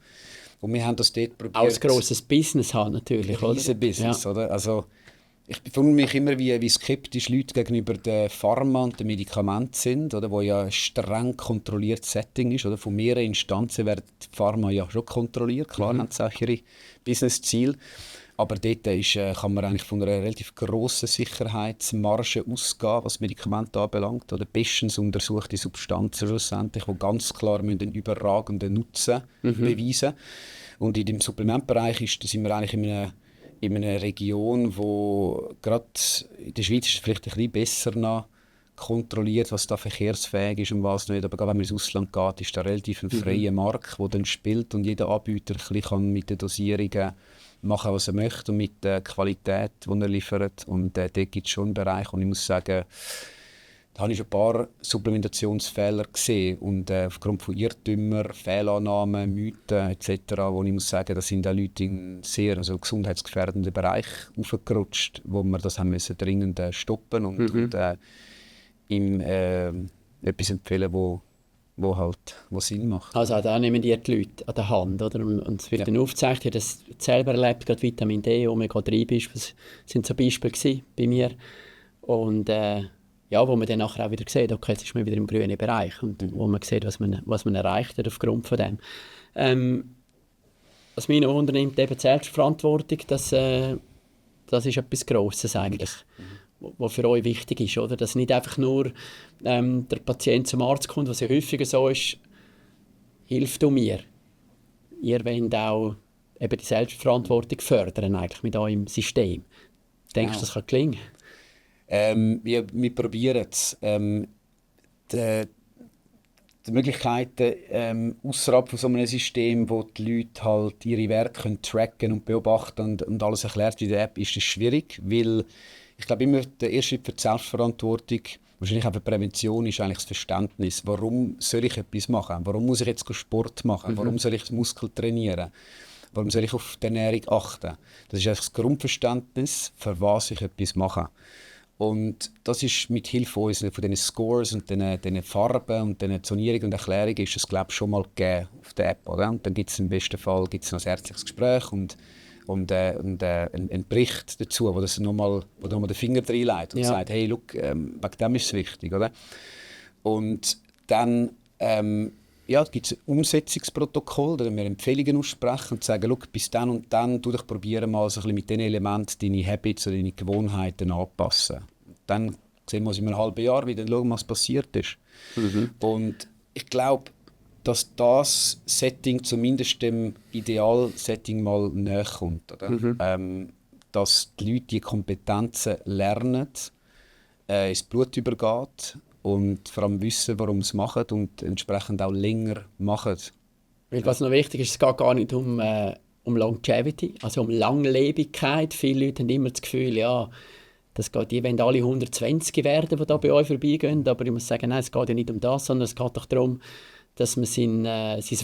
Und wir haben das dort probiert. Auch ein grosses Business haben natürlich, oder? Ein Business, oder? Also, ich fühle mich immer wie skeptisch Leute gegenüber den Pharma und den Medikamenten sind, oder? Wo ja ein streng kontrolliertes Setting ist. Oder? Von mehreren Instanzen werden die Pharma ja schon kontrolliert. Klar haben sie auch ihre Business-Ziele. Aber dort kann man eigentlich von einer relativ grossen Sicherheitsmarge ausgehen, was Medikamente anbelangt. Oder bestens untersuchte Substanzen schlussendlich, die ganz klar einen überragenden Nutzen beweisen. Und in dem Supplementbereich sind wir eigentlich in einer Region, wo gerade in der Schweiz ist es vielleicht ein bisschen besser noch kontrolliert, was da verkehrsfähig ist und was nicht. Aber gerade wenn man ins Ausland geht, ist da relativ ein freier Markt, der dann spielt und jeder Anbieter ein bisschen mit den Dosierungen machen, was er möchte und mit der Qualität, die er liefert. Und dort gibt es schon einen Bereich, und ich muss sagen, da habe ich schon ein paar Supplementationsfehler gesehen und aufgrund von Irrtümern, Fehlannahmen, Mythen etc., wo ich muss sagen, da sind auch Leute in sehr gesundheitsgefährdenden Bereich aufgerutscht, wo wir das haben müssen dringend stoppen und ihm etwas empfehlen, wo Sinn macht. Also auch da nehmen die Leute an der Hand, oder? Und es wird dann aufgezeigt, ich habe das selber erlebt, gerade Vitamin D, Omega-3 Beispiele, sind so Beispiele gewesen bei mir. Und wo man dann nachher auch wieder sieht, okay, jetzt ist man wieder im grünen Bereich und wo man sieht, was man erreicht hat aufgrund von dem. Was mich noch unternimmt, eben die Selbstverantwortung, das ist etwas Grosses eigentlich, was für euch wichtig ist, oder? Dass nicht einfach nur der Patient zum Arzt kommt, was ja häufiger so ist, hilf du mir. Ihr wollt auch eben die Selbstverantwortung fördern eigentlich mit eurem System. Denkst du, das kann gelingen? Wir probieren es. Die Möglichkeiten außerhalb von so einem System, wo die Leute halt ihre Werke tracken und beobachten und alles erklärt in der App, ist es schwierig, weil ich glaube immer, der erste Schritt für die Selbstverantwortung, wahrscheinlich auch für Prävention, ist eigentlich das Verständnis. Warum soll ich etwas machen? Warum muss ich jetzt Sport machen? Warum soll ich Muskel trainieren? Warum soll ich auf die Ernährung achten? Das ist eigentlich das Grundverständnis, für was ich etwas mache. Und das ist mit Hilfe von diesen Scores und diesen Farben und diesen Zonierungen und Erklärungen ist es, glaube ich, schon mal gegeben auf der App. Oder? Und dann gibt es im besten Fall noch ein ärztliches Gespräch und einen Bericht dazu, wo du nochmal den Finger reinlegt und sagt, hey, look, wegen dem ist es wichtig. Oder? Und dann gibt es ein Umsetzungsprotokoll, da wir Empfehlungen aussprechen und sagen, look, bis dann und dann probieren mal so ein bisschen mit diesen Elementen deine Habits oder deine Gewohnheiten anpassen. Dann sehen wir uns in einem halben Jahr wieder, schauen, was passiert ist. Und ich glaube, dass das Setting zumindest dem Idealsetting mal näher kommt. Oder? Dass die Leute die Kompetenzen lernen, ins Blut übergeht und vor allem wissen, warum sie es machen und entsprechend auch länger machen. Weil was noch wichtig ist, es geht gar nicht um Longevity, also um Langlebigkeit. Viele Leute haben immer das Gefühl, ja, die wollen alle 120 werden, die da bei euch vorbeigehen. Aber ich muss sagen, nein, es geht ja nicht um das, sondern es geht doch darum, dass man sein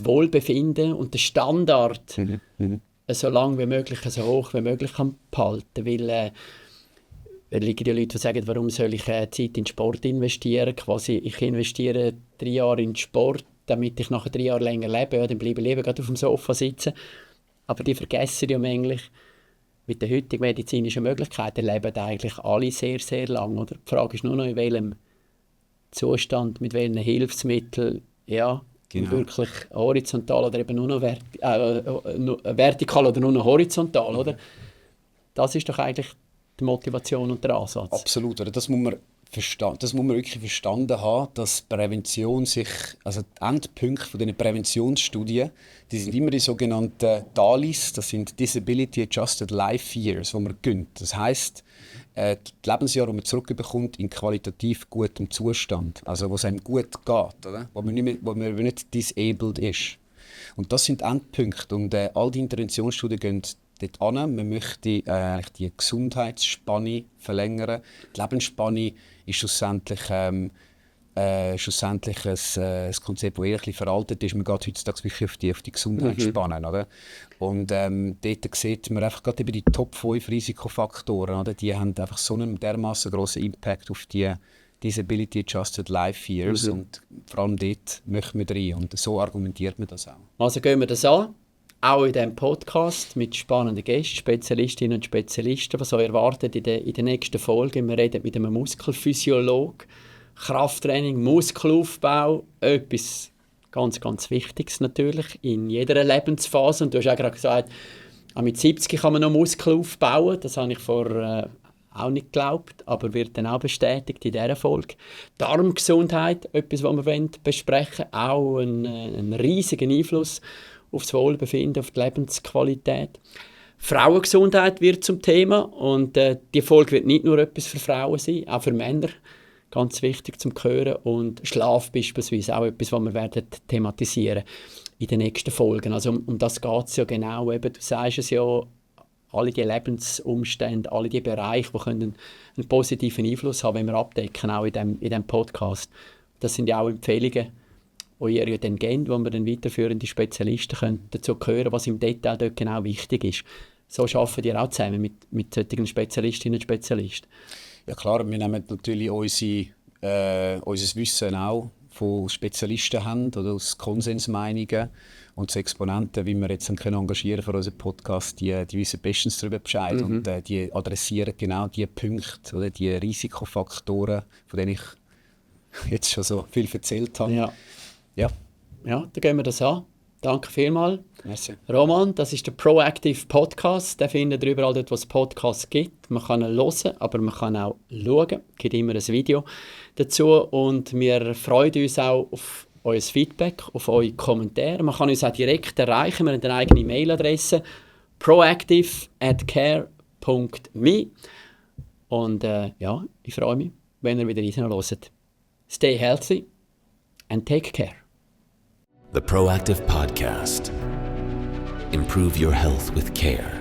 Wohlbefinden und den Standard so lang wie möglich, so hoch wie möglich kann behalten. Weil es liegen ja Leute, die sagen, warum soll ich Zeit in Sport investieren? Quasi, ich investiere 3 Jahre in Sport, damit ich nachher 3 Jahre länger lebe. Ja, dann bleibe ich lieber gerade auf dem Sofa sitzen. Aber die vergessen ja eigentlich, mit den heutigen medizinischen Möglichkeiten leben eigentlich alle sehr, sehr lang. Oder? Die Frage ist nur noch, in welchem Zustand, mit welchen Hilfsmitteln, wirklich horizontal oder eben nur noch vertikal oder nur noch horizontal. Oder? Das ist doch eigentlich die Motivation und der Ansatz. Absolut, oder? Das muss man wirklich verstanden haben, dass Prävention also die Endpunkte von diesen Präventionsstudien, die sind immer die sogenannten DALYs, das sind Disability Adjusted Life Years, die man gönnt. Das heisst, die Lebensjahre, die man zurückbekommt, in qualitativ gutem Zustand, also wo es einem gut geht, oder? Wo man nicht disabled ist. Und das sind Endpunkte und all die Interventionsstudien gehen dort an. Man möchte die Gesundheitsspanne verlängern. Die Lebensspanne ist schlussendlich ein Konzept, das eher ein bisschen veraltet ist. Man geht heutzutage wirklich auf die Gesundheitsspanne. Oder? Und dort sieht man einfach gerade die Top 5 Risikofaktoren. Oder? Die haben einfach so einen dermaßen grossen Impact auf die Disability Adjusted Life Years. Und vor allem dort möchten wir rein. Und so argumentiert man das auch. Also gehen wir das an. Auch in diesem Podcast mit spannenden Gästen, Spezialistinnen und Spezialisten, was euch erwartet in der nächsten Folge. Wir reden mit einem Muskelphysiologen, Krafttraining, Muskelaufbau, etwas ganz, ganz Wichtiges natürlich in jeder Lebensphase. Und du hast auch gerade gesagt, auch mit 70 kann man noch Muskeln aufbauen. Das habe ich vorher auch nicht geglaubt, aber wird dann auch bestätigt in dieser Folge. Darmgesundheit, etwas, was wir besprechen wollen, auch einen riesigen Einfluss auf das Wohlbefinden, auf die Lebensqualität. Frauengesundheit wird zum Thema und die Folge wird nicht nur etwas für Frauen sein, auch für Männer. Ganz wichtig zum Hören. Und Schlaf beispielsweise auch etwas, was wir werden thematisieren in den nächsten Folgen. Also um das geht es ja genau. Eben, du sagst es ja, alle die Lebensumstände, alle die Bereiche, die können einen positiven Einfluss haben, wenn wir abdecken, auch in diesem Podcast. Das sind ja auch Empfehlungen, die ihr ja dann gebt, wo wir dann weiterführende Spezialisten können dazu hören, was im Detail dort genau wichtig ist. So arbeiten ihr auch zusammen mit solchen Spezialistinnen und Spezialisten? Ja klar, wir nehmen natürlich unser Wissen auch von Spezialisten haben oder aus Konsensmeinungen und die Exponenten, wie wir jetzt können engagieren für unseren Podcast, die wissen bestens darüber Bescheid und die adressieren genau die Punkte oder die Risikofaktoren, von denen ich jetzt schon so viel erzählt habe. Ja. Ja, Ja, dann gehen wir das an. Danke vielmals. merci. Roman, das ist der Proactive Podcast. Den findet ihr überall dort, wo es Podcasts gibt. Man kann ihn hören, aber man kann auch schauen. Es gibt immer ein Video dazu. Und wir freuen uns auch auf euer Feedback, auf eure Kommentare. Man kann uns auch direkt erreichen. Wir haben eine eigene Mailadresse: proactive@care.me. Und ja, ich freue mich, wenn ihr wieder reinhört. Stay healthy and take care. The Proactive Podcast. Improve your health with care.